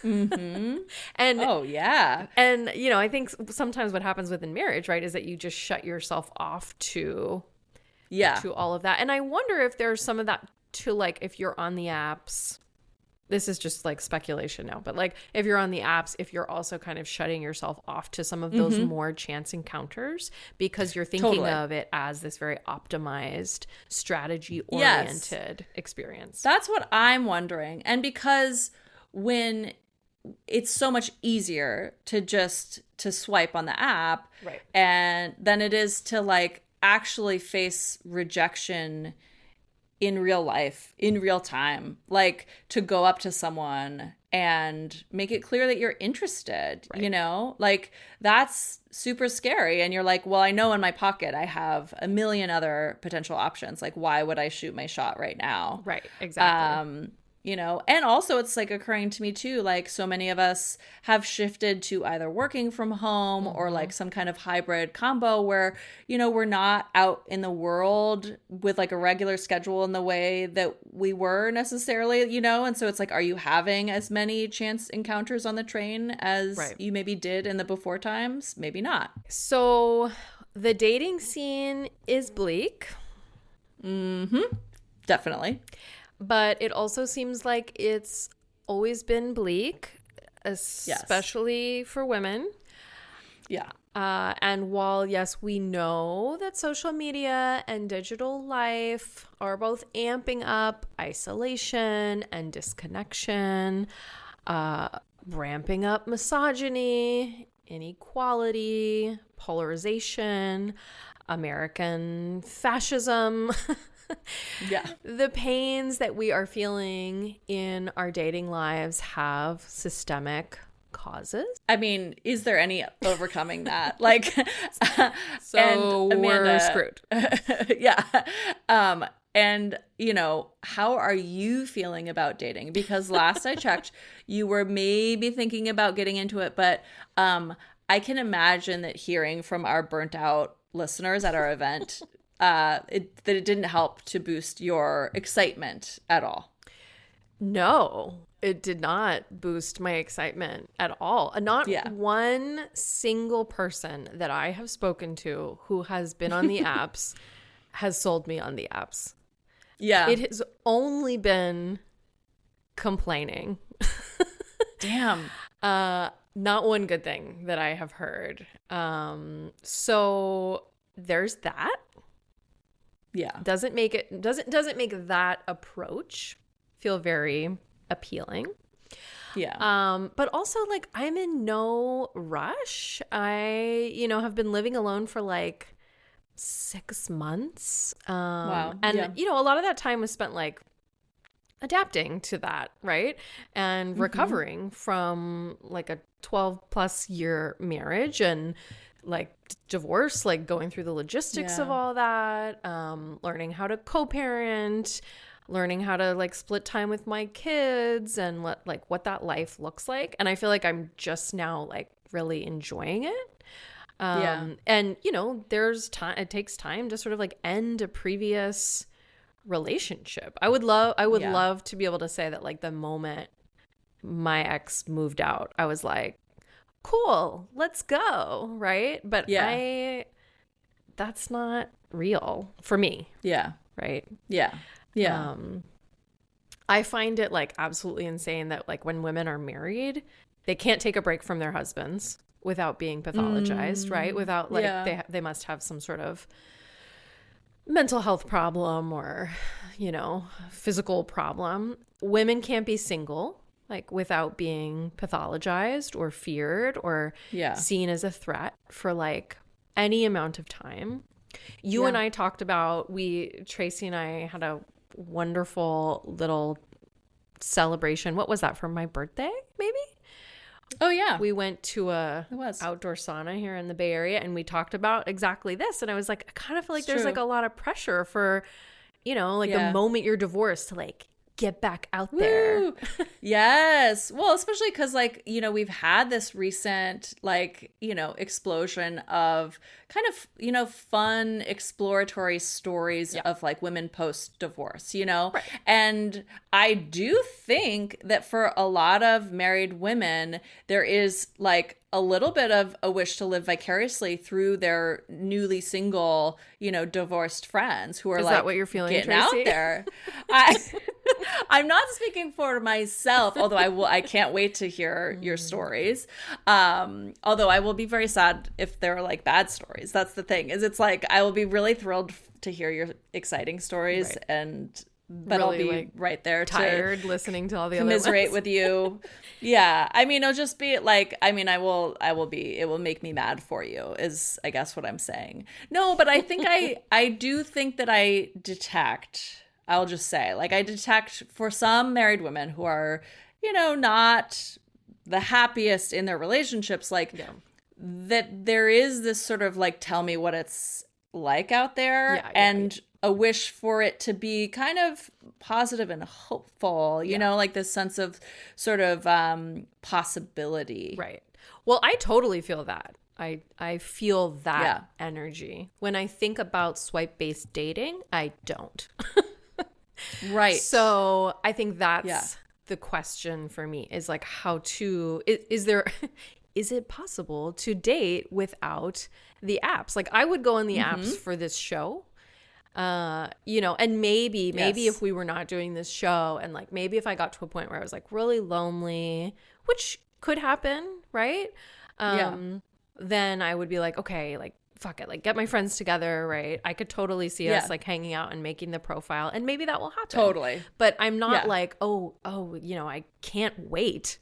Mm-hmm. And oh, yeah. And, you know, I think sometimes what happens within marriage, right, is that you just shut yourself off to all of that. And I wonder if there's some of that to, like, if you're on the apps, this is just like speculation now, but like if you're on the apps, if you're also kind of shutting yourself off to some of those more chance encounters because you're thinking of it as this very optimized, strategy oriented experience. That's what I'm wondering. And because when it's so much easier to swipe on the app, right, and than it is to like actually face rejection in real life, in real time, like to go up to someone and make it clear that you're interested, you know, like that's super scary. And you're like, well, I know in my pocket I have a million other potential options. Like, why would I shoot my shot right now? Right. Exactly. You know, and also it's like occurring to me too, like so many of us have shifted to either working from home or like some kind of hybrid combo where, you know, we're not out in the world with like a regular schedule in the way that we were necessarily, you know, and so it's like, are you having as many chance encounters on the train as you maybe did in the before times? Maybe not. So the dating scene is bleak. Definitely. But it also seems like it's always been bleak, especially for women. Yeah. And while, yes, we know that social media and digital life are both amping up isolation and disconnection, ramping up misogyny, inequality, polarization, American fascism. Yeah. The pains that we are feeling in our dating lives have systemic causes. I mean, is there any overcoming that? Like, so and Amanda, we're screwed. Yeah. And, you know, how are you feeling about dating? Because last I checked, you were maybe thinking about getting into it, but I can imagine that hearing from our burnt out listeners at our event that it didn't help to boost your excitement at all. No, it did not boost my excitement at all. Not one single person that I have spoken to who has been on the apps has sold me on the apps. Yeah. It has only been complaining. Damn. Not one good thing that I have heard. So there's that. Yeah. Doesn't make that approach feel very appealing. Yeah. But also like I'm in no rush. I, you know, have been living alone for like 6 months. Wow. And you know, a lot of that time was spent like adapting to that, right? And recovering from like a 12+ year marriage and like divorce, like going through the logistics of all that, learning how to co-parent, learning how to like split time with my kids and like what that life looks like. And I feel like I'm just now like really enjoying it. And you know, there's time, it takes time to sort of like end a previous relationship. I would love to be able to say that like the moment my ex moved out, I was like, cool, let's go, right? But that's not real for me. Yeah. Right? Yeah. Yeah. I find it like absolutely insane that like when women are married, they can't take a break from their husbands without being pathologized, right? Without like they must have some sort of mental health problem or, you know, physical problem. Women can't be single like without being pathologized or feared or seen as a threat for like any amount of time. You and I talked about, Tracy and I had a wonderful little celebration. What was that, for my birthday, maybe? Oh, yeah. We went to a outdoor sauna here in the Bay Area and we talked about exactly this. And I was like, I kind of feel like there's like a lot of pressure for, you know, like the moment you're divorced to like get back out there. Woo. Yes. Well, especially because, like, you know, we've had this recent, like, you know, explosion of kind of, you know, fun exploratory stories of like women post-divorce, you know? Right. And I do think that for a lot of married women, there is like a little bit of a wish to live vicariously through their newly single, you know, divorced friends who are Is like, that what you're feeling, getting Tracy? out there. I'm not speaking for myself, although I can't wait to hear your stories. Although I will be very sad if they're like bad stories. That's the thing, is it's like I will be really thrilled to hear your exciting stories, but really, I'll be like, right there tired listening to all the other commiserate ones. with you. Yeah. I mean, it'll just be like, I mean, it will make me mad for you is, I guess, what I'm saying. No, but I think I do think that I detect, I'll just say, like, I detect for some married women who are, you know, not the happiest in their relationships, like that there is this sort of like, tell me what it's like out there, and a wish for it to be kind of positive and hopeful, you know, like this sense of sort of possibility. Right. Well, I totally feel that. I feel that energy. When I think about swipe-based dating, I don't. Right. So I think that's the question for me, is like how to, is it possible to date without the apps? Like I would go on the apps for this show, you know, and maybe if we were not doing this show, and like maybe if I got to a point where I was like really lonely, which could happen, right? Then I would be like, okay, like fuck it, like get my friends together, right? I could totally see us like hanging out and making the profile, and maybe that will happen. Totally. But I'm not like, oh, you know, I can't wait.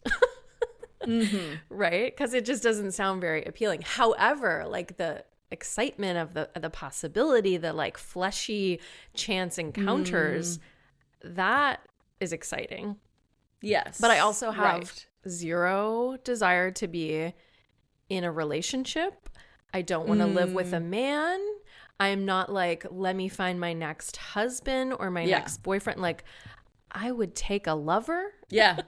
Right? Because it just doesn't sound very appealing. However, like the excitement of the possibility, the like fleshy chance encounters, that is exciting. Yes. But I also have zero desire to be in a relationship. I don't want to live with a man. I'm not like, let me find my next husband or my next boyfriend. Like, I would take a lover. Yeah.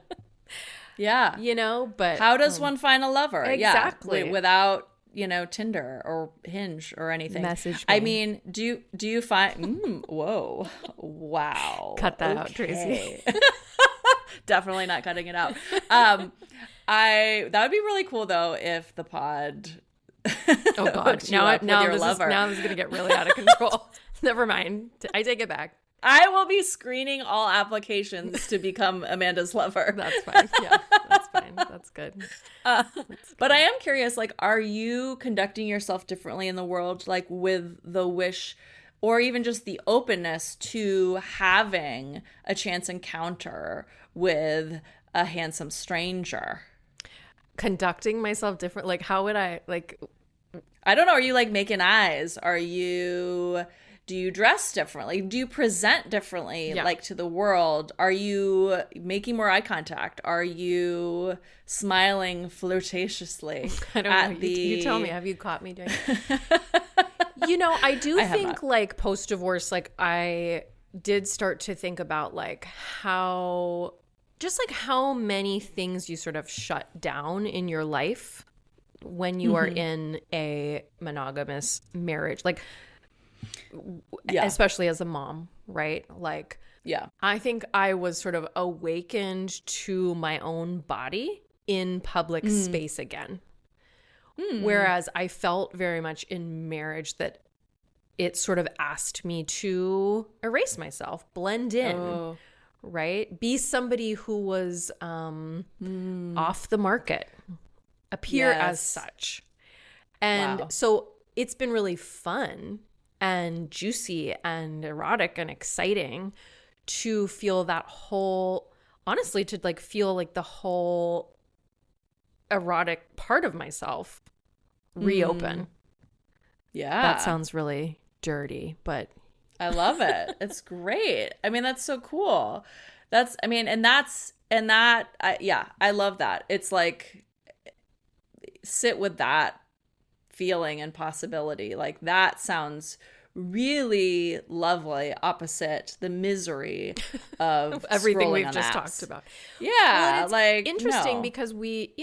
Yeah. You know, but how does one find a lover? Exactly. Yeah. Without, you know, Tinder or Hinge or anything. Message me. I mean, do you find whoa. Wow. Cut that out, Tracy. Definitely not cutting it out. That would be really cool though if the pod oh god, now this is gonna get really out of control. Never mind, I take it back. I will be screening all applications to become Amanda's lover. That's fine. Yeah, that's fine. That's good. But I am curious, like, are you conducting yourself differently in the world, like with the wish or even just the openness to having a chance encounter with a handsome stranger? Conducting myself different, like how would I, like, I don't know, are you like making eyes? Do you dress differently? Do you present differently, like to the world? Are you making more eye contact? Are you smiling flirtatiously? I don't know. You tell me. Have you caught me doing it? You know, I think like post-divorce, like I did start to think about like how many things you sort of shut down in your life when you are in a monogamous marriage. Like, especially as a mom, right? Like, I think I was sort of awakened to my own body in public space again. Whereas I felt very much in marriage that it sort of asked me to erase myself, blend in, right? Be somebody who was off the market, appear as such. And so it's been really fun and juicy and erotic and exciting to feel that whole, honestly, to like feel like the whole erotic part of myself reopen. Yeah. That sounds really dirty, but I love it. It's great. I mean, that's so cool. I love that. It's like, sit with that feeling and possibility. Like, that sounds really lovely opposite the misery of everything we've on just apps. Talked about. Yeah, well, it's like interesting no. because we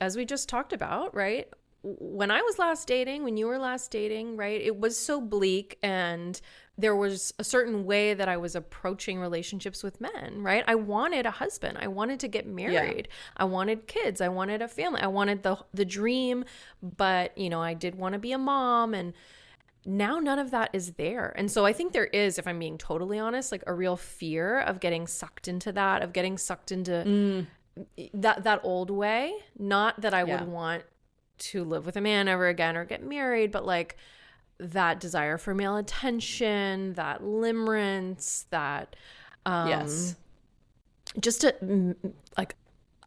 as we just talked about, right? When I was last dating, when you were last dating, right? It was so bleak, and there was a certain way that I was approaching relationships with men, right? I wanted a husband. I wanted to get married. Yeah. I wanted kids. I wanted a family. I wanted the dream, but, you know, I did want to be a mom, and now none of that is there. And so I think there is, if I'm being totally honest, like a real fear of getting sucked into that, of getting sucked into that old way. Not that I would want to live with a man ever again or get married, but like that desire for male attention, that limerence, that just like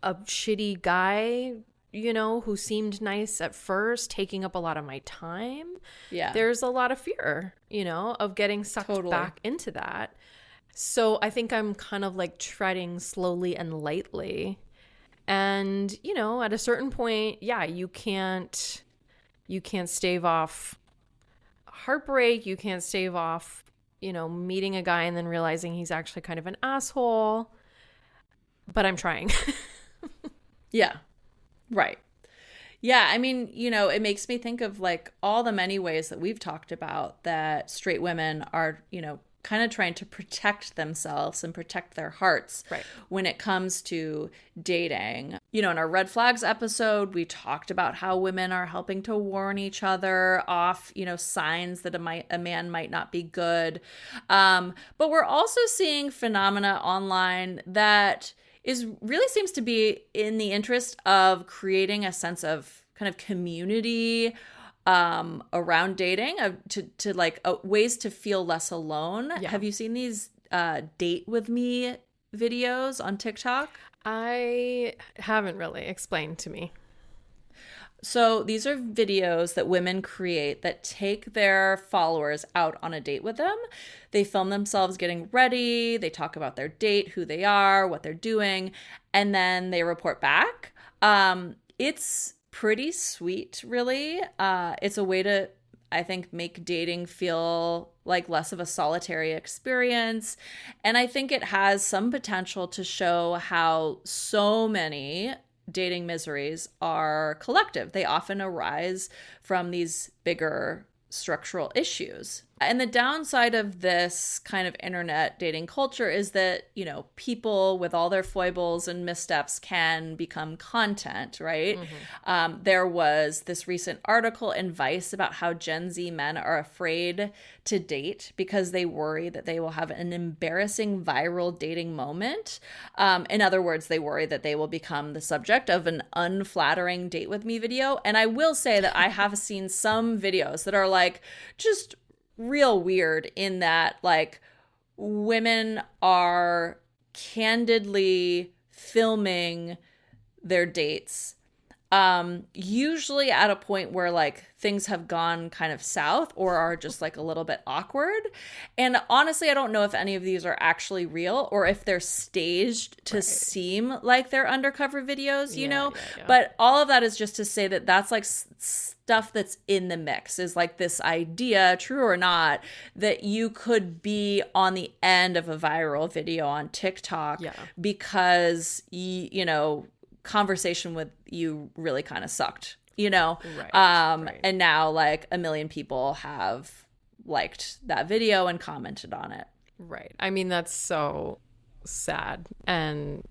a shitty guy, you know, who seemed nice at first, taking up a lot of my time. Yeah. There's a lot of fear, you know, of getting sucked back into that. So I think I'm kind of like treading slowly and lightly. And, you know, at a certain point, you can't stave off heartbreak. You can't stave off, you know, meeting a guy and then realizing he's actually kind of an asshole. But I'm trying. Yeah. Right. Yeah. I mean, you know, it makes me think of like all the many ways that we've talked about that straight women are, you know, kind of trying to protect themselves and protect their hearts when it comes to dating. You know, in our red flags episode, we talked about how women are helping to warn each other off, you know, signs that a man might not be good. But we're also seeing phenomena online that really seems to be in the interest of creating a sense of kind of community around dating, to like ways to feel less alone. Yeah. Have you seen these date with me videos on TikTok? I haven't really. Explain to me. So these are videos that women create that take their followers out on a date with them. They film themselves getting ready. They talk about their date, who they are, what they're doing, and then they report back. It's pretty sweet, really. It's a way to, I think, make dating feel like less of a solitary experience. And I think it has some potential to show how so many dating miseries are collective. They often arise from these bigger structural issues. And the downside of this kind of internet dating culture is that, you know, people with all their foibles and missteps can become content, right? Mm-hmm. There was this recent article in Vice about how Gen Z men are afraid to date because they worry that they will have an embarrassing viral dating moment. In other words, they worry that they will become the subject of an unflattering date with me video. And I will say that I have seen some videos that are like just real weird in that, like, women are candidly filming their dates, usually at a point where like things have gone kind of south or are just like a little bit awkward. And honestly, I don't know if any of these are actually real or if they're staged to seem like they're undercover videos, you know. But all of that is just to say that that's like stuff that's in the mix, is like this idea, true or not, that you could be on the end of a viral video on TikTok because you know, conversation with you really kind of sucked, you know. And now like 1 million people have liked that video and commented on it. I mean, that's so sad. And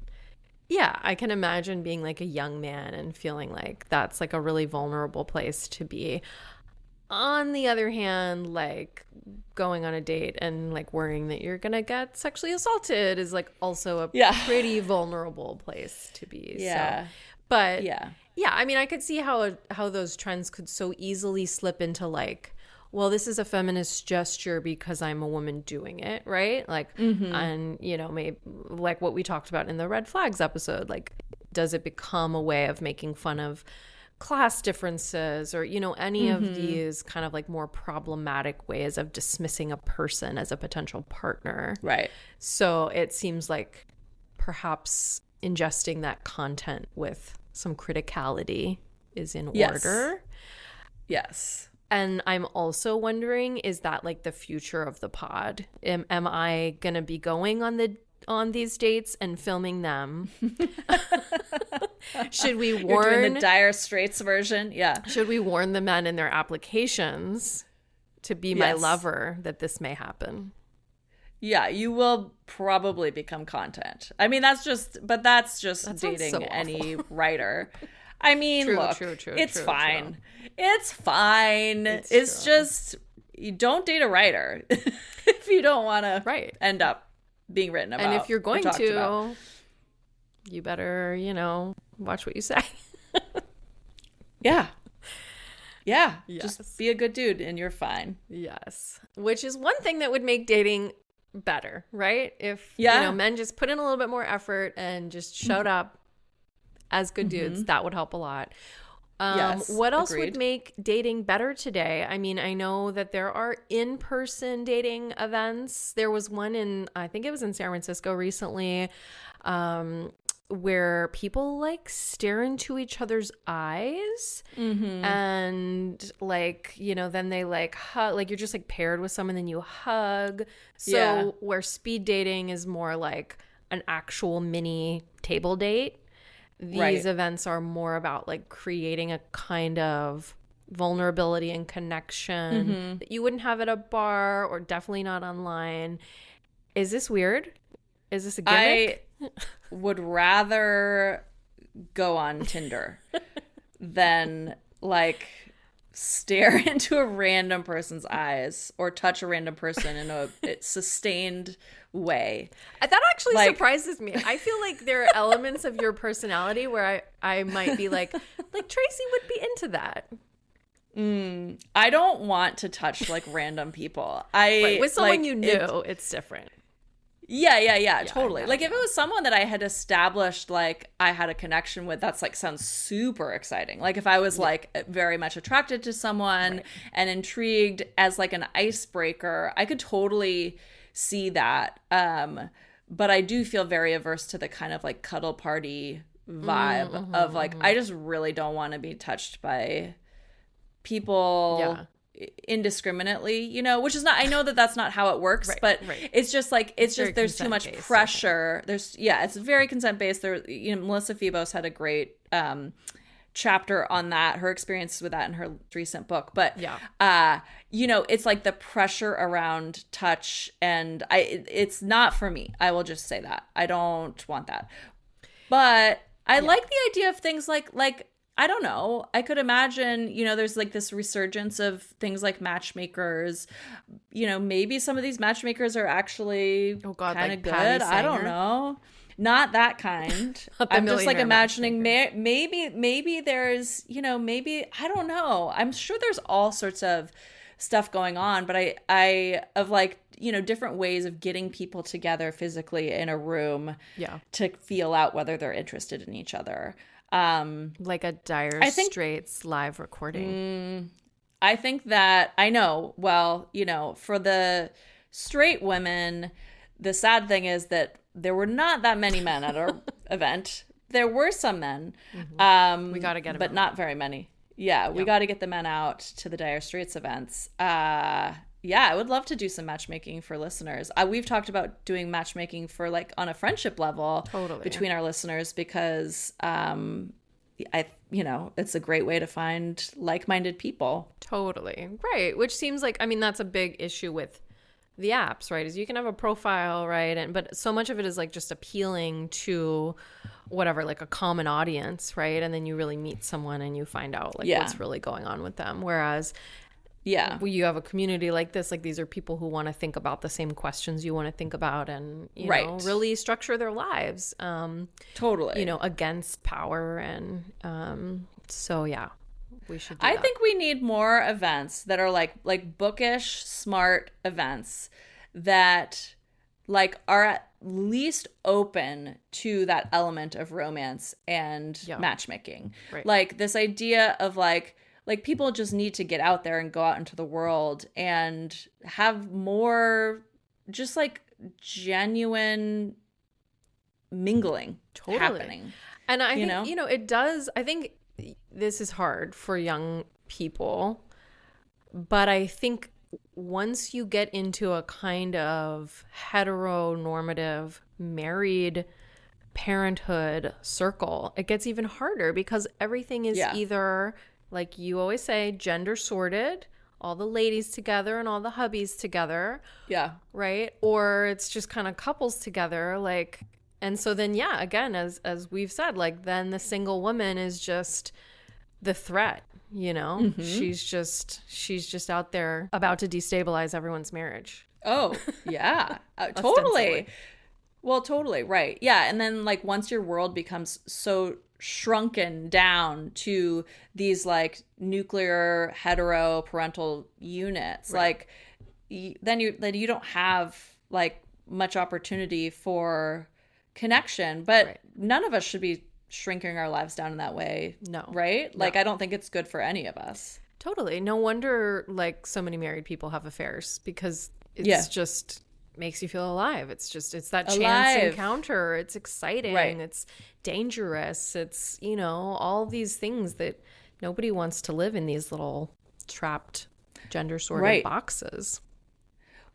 yeah, I can imagine being like a young man and feeling like that's like a really vulnerable place to be. On the other hand, like going on a date and like worrying that you're gonna get sexually assaulted is like also a pretty vulnerable place to be. So, but I mean, I could see how those trends could so easily slip into like, well, this is a feminist gesture because I'm a woman doing it, right? Like, and you know, maybe like what we talked about in the red flags episode, like, does it become a way of making fun of class differences or, you know, any of these kind of like more problematic ways of dismissing a person as a potential partner. So it seems like perhaps ingesting that content with some criticality is in order. And I'm also wondering, is that like the future of the pod? Am I going to be going on these dates and filming them? Should we warn You're doing the Dire Straits version? Yeah. Should we warn the men in their applications to be my lover that this may happen? Yeah, you will probably become content. I mean, that's just dating so any writer. I mean, True, look, true, it's true, fine. true. It's fine. It's true. just, you don't date a writer if you don't want to end up being written about. And if you're going to, about. You better, watch what you say. Yeah. Yeah. Yes. Just be a good dude and you're fine. Yes. Which is one thing that would make dating better, right? If, men just put in a little bit more effort and just showed up as good dudes, that would help a lot. Yes, what else agreed. would make dating better today? I mean, I know that there are in-person dating events. There was one I think it was in San Francisco recently, where people like stare into each other's eyes and like, then they like hug, like you're just like paired with someone, then you hug. So where speed dating is more like an actual mini table date, these events are more about like creating a kind of vulnerability and connection that you wouldn't have at a bar or definitely not online. Is this weird? Is this a gimmick? I would rather go on Tinder than like stare into a random person's eyes or touch a random person in a sustained way. That actually surprises me. I feel like there are elements of your personality where I might be like Tracy would be into that. I don't want to touch like random people. With someone it's different. Yeah, totally. Like if it was someone that I had established, like I had a connection with, that's like sounds super exciting. Like if I was like very much attracted to someone and intrigued as like an icebreaker, I could totally see that. But I do feel very averse to the kind of like cuddle party vibe of like, I just really don't want to be touched by people indiscriminately, which is not, I know that that's not how it works, but it's just like, it's just, there's too much pressure. It's very consent based. There, Melissa Febos had a great chapter on that, her experiences with that in her recent book. But it's like the pressure around touch, and it's not for me. I will just say that. I don't want that. But I like the idea of things like I don't know. I could imagine, there's like this resurgence of things like matchmakers. Maybe some of these matchmakers are actually kind of good. I don't know. Not that kind. I'm just like imagining maybe there's, maybe, I don't know. I'm sure there's all sorts of stuff going on, but I of like, different ways of getting people together physically in a room to feel out whether they're interested in each other. Like a Dire Straits live recording. I think that I know. Well, for the straight women, the sad thing is that there were not that many men at our event. There were some men. We got to get them but out. Not very many. Yeah, we got to get the men out to the Dire Straits events. I would love to do some matchmaking for listeners. We've talked about doing matchmaking for like on a friendship level between our listeners because it's a great way to find like-minded people. Totally. Right. Which seems like, I mean, that's a big issue with the apps, right? Is you can have a profile, right? But so much of it is like just appealing to whatever, like a common audience, right? And then you really meet someone and you find out like what's really going on with them. Whereas you have a community like this, like these are people who want to think about the same questions you want to think about and, you know, really structure their lives. Totally. Against power. And we should do I that. think we need more events that are like bookish, smart events that like are at least open to that element of romance and matchmaking. Right. Like this idea of like people just need to get out there and go out into the world and have more just like genuine mingling happening. And I think, it does, I think this is hard for young people. But I think once you get into a kind of heteronormative married parenthood circle, it gets even harder because everything is either, like you always say, gender sorted, all the ladies together and all the hubbies together. Yeah. Right? Or it's just kind of couples together. Like, and so then, yeah, again, as we've said, like then the single woman is just the threat, you know? Mm-hmm. She's just out there about to destabilize everyone's marriage. Oh, yeah. Totally. Well, totally. Right. Yeah. And then like once your world becomes so shrunken down to these like nuclear hetero parental units, Right. like then you don't have like much opportunity for connection. But Right. none of us should be shrinking our lives down in that way. No. Right? No. Like I don't think it's good for any of us. Totally. No wonder like so many married people have affairs because it's just makes you feel alive. It's that chance encounter. It's exciting. Right. It's dangerous. It's, you know, all these things that nobody wants to live in, these little trapped gender sorted boxes.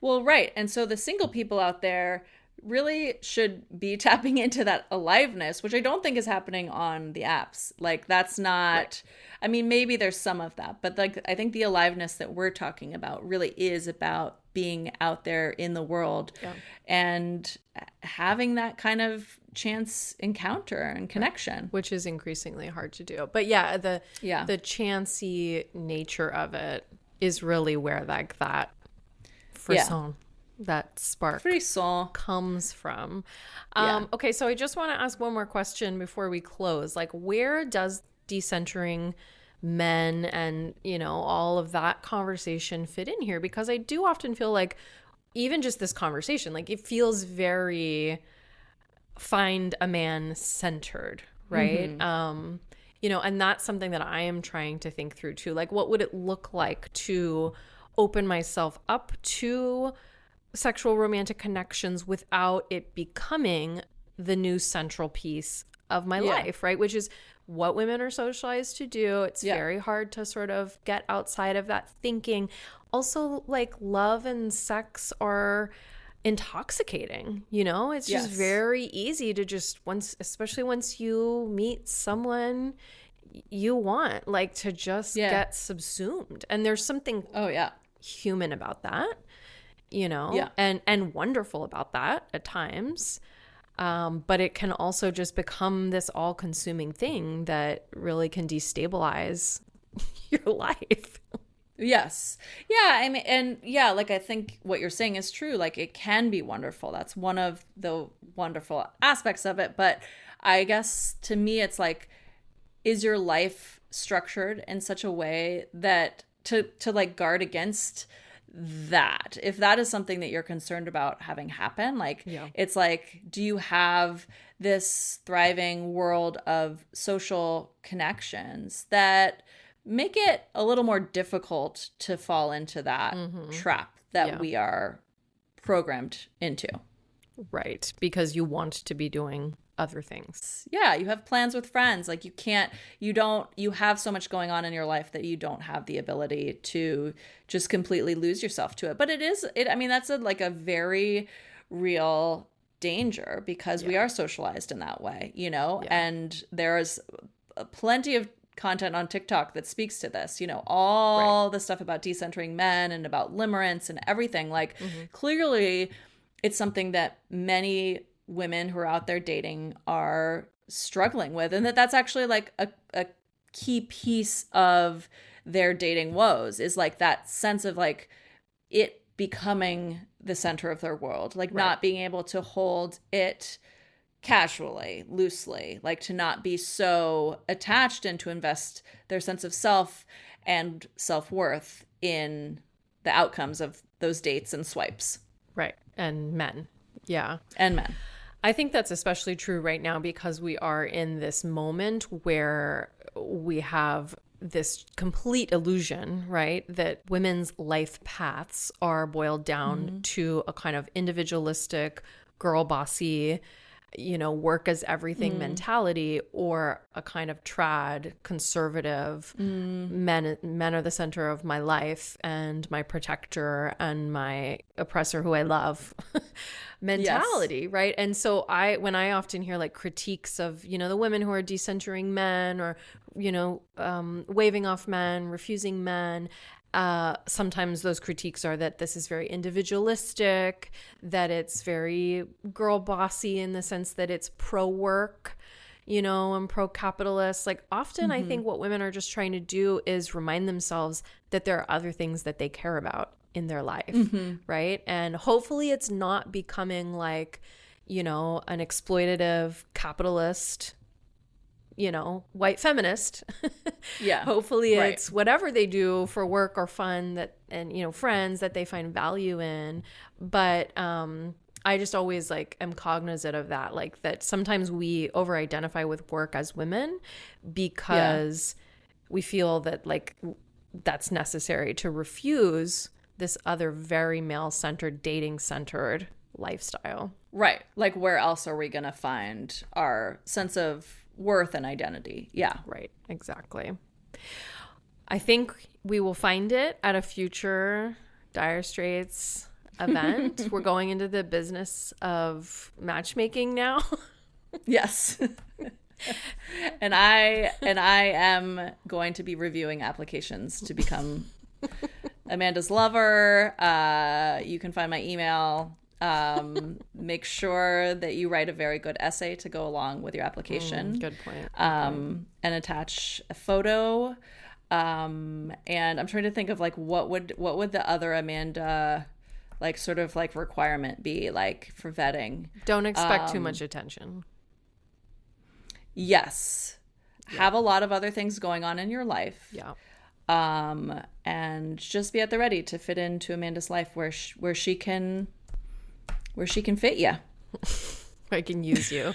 Well, right. And so the single people out there really should be tapping into that aliveness, which I don't think is happening on the apps. Like that's not, I mean, maybe there's some of that, but like I think the aliveness that we're talking about really is about being out there in the world and having that kind of chance encounter and connection, which is increasingly hard to do. But yeah, the chancy nature of it is really where like that frisson, that spark comes from. Okay, so I just want to ask one more question before we close. Like, where does decentering men and, you know, all of that conversation fit in here? Because I do often feel like even just this conversation, like it feels very find a man centered, right? Mm-hmm. You know, and that's something that I am trying to think through too. Like, what would it look like to open myself up to sexual romantic connections without it becoming the new central piece of my life, right? Which is what women are socialized to do. It's very hard to sort of get outside of that thinking. Also, like, love and sex are intoxicating, you know? It's just very easy to just especially once you meet someone you want, like, to just get subsumed. And there's something human about that, you know, and wonderful about that at times. But it can also just become this all-consuming thing that really can destabilize your life. Yes. Yeah. I mean, and yeah, like I think what you're saying is true. Like it can be wonderful. That's one of the wonderful aspects of it. But I guess to me, it's like, is your life structured in such a way that to like guard against that? If that is something that you're concerned about having happen, like it's like, do you have this thriving world of social connections that make it a little more difficult to fall into that trap that we are programmed into? Right. Because you want to be doing other things. Yeah. You have plans with friends. Like you have so much going on in your life that you don't have the ability to just completely lose yourself to it. But I mean, that's a very real danger because we are socialized in that way, you know, and there's plenty of content on TikTok that speaks to this, you know, all the stuff about decentering men and about limerence and everything. Like clearly it's something that many women who are out there dating are struggling with, and that's actually like a key piece of their dating woes is like that sense of like it becoming the center of their world, like not being able to hold it casually, loosely, like to not be so attached and to invest their sense of self and self-worth in the outcomes of those dates and swipes. Right. And men. Yeah. And men. I think that's especially true right now because we are in this moment where we have this complete illusion, right, that women's life paths are boiled down to a kind of individualistic, girl bossy work as everything mentality, or a kind of trad conservative men are the center of my life and my protector and my oppressor who I love mentality. Yes. Right. And so when I often hear like critiques of, the women who are decentering men, or, waving off men, refusing men, sometimes those critiques are that this is very individualistic, that it's very girl bossy in the sense that it's pro work, and pro capitalist. Like often I think what women are just trying to do is remind themselves that there are other things that they care about in their life. Right. And hopefully it's not becoming like, an exploitative capitalist, white feminist. Yeah. Hopefully it's whatever they do for work or fun and friends that they find value in. But I just always like am cognizant of that, like that sometimes we over-identify with work as women because we feel that like that's necessary to refuse this other very male-centered, dating-centered lifestyle. Right. Like where else are we going to find our sense of worth and identity? Yeah. Right. Exactly. I think we will find it at a future Dire Straits event. We're going into the business of matchmaking now. Yes. And I am going to be reviewing applications to become Amanda's lover. You can find my email. Make sure that you write a very good essay to go along with your application. Good point. And attach a photo. And I'm trying to think of like what would the other Amanda like sort of like requirement be like for vetting? Don't expect too much attention. Yes. Yeah. Have a lot of other things going on in your life. Yeah. And just be at the ready to fit into Amanda's life where she can fit you. I can use you.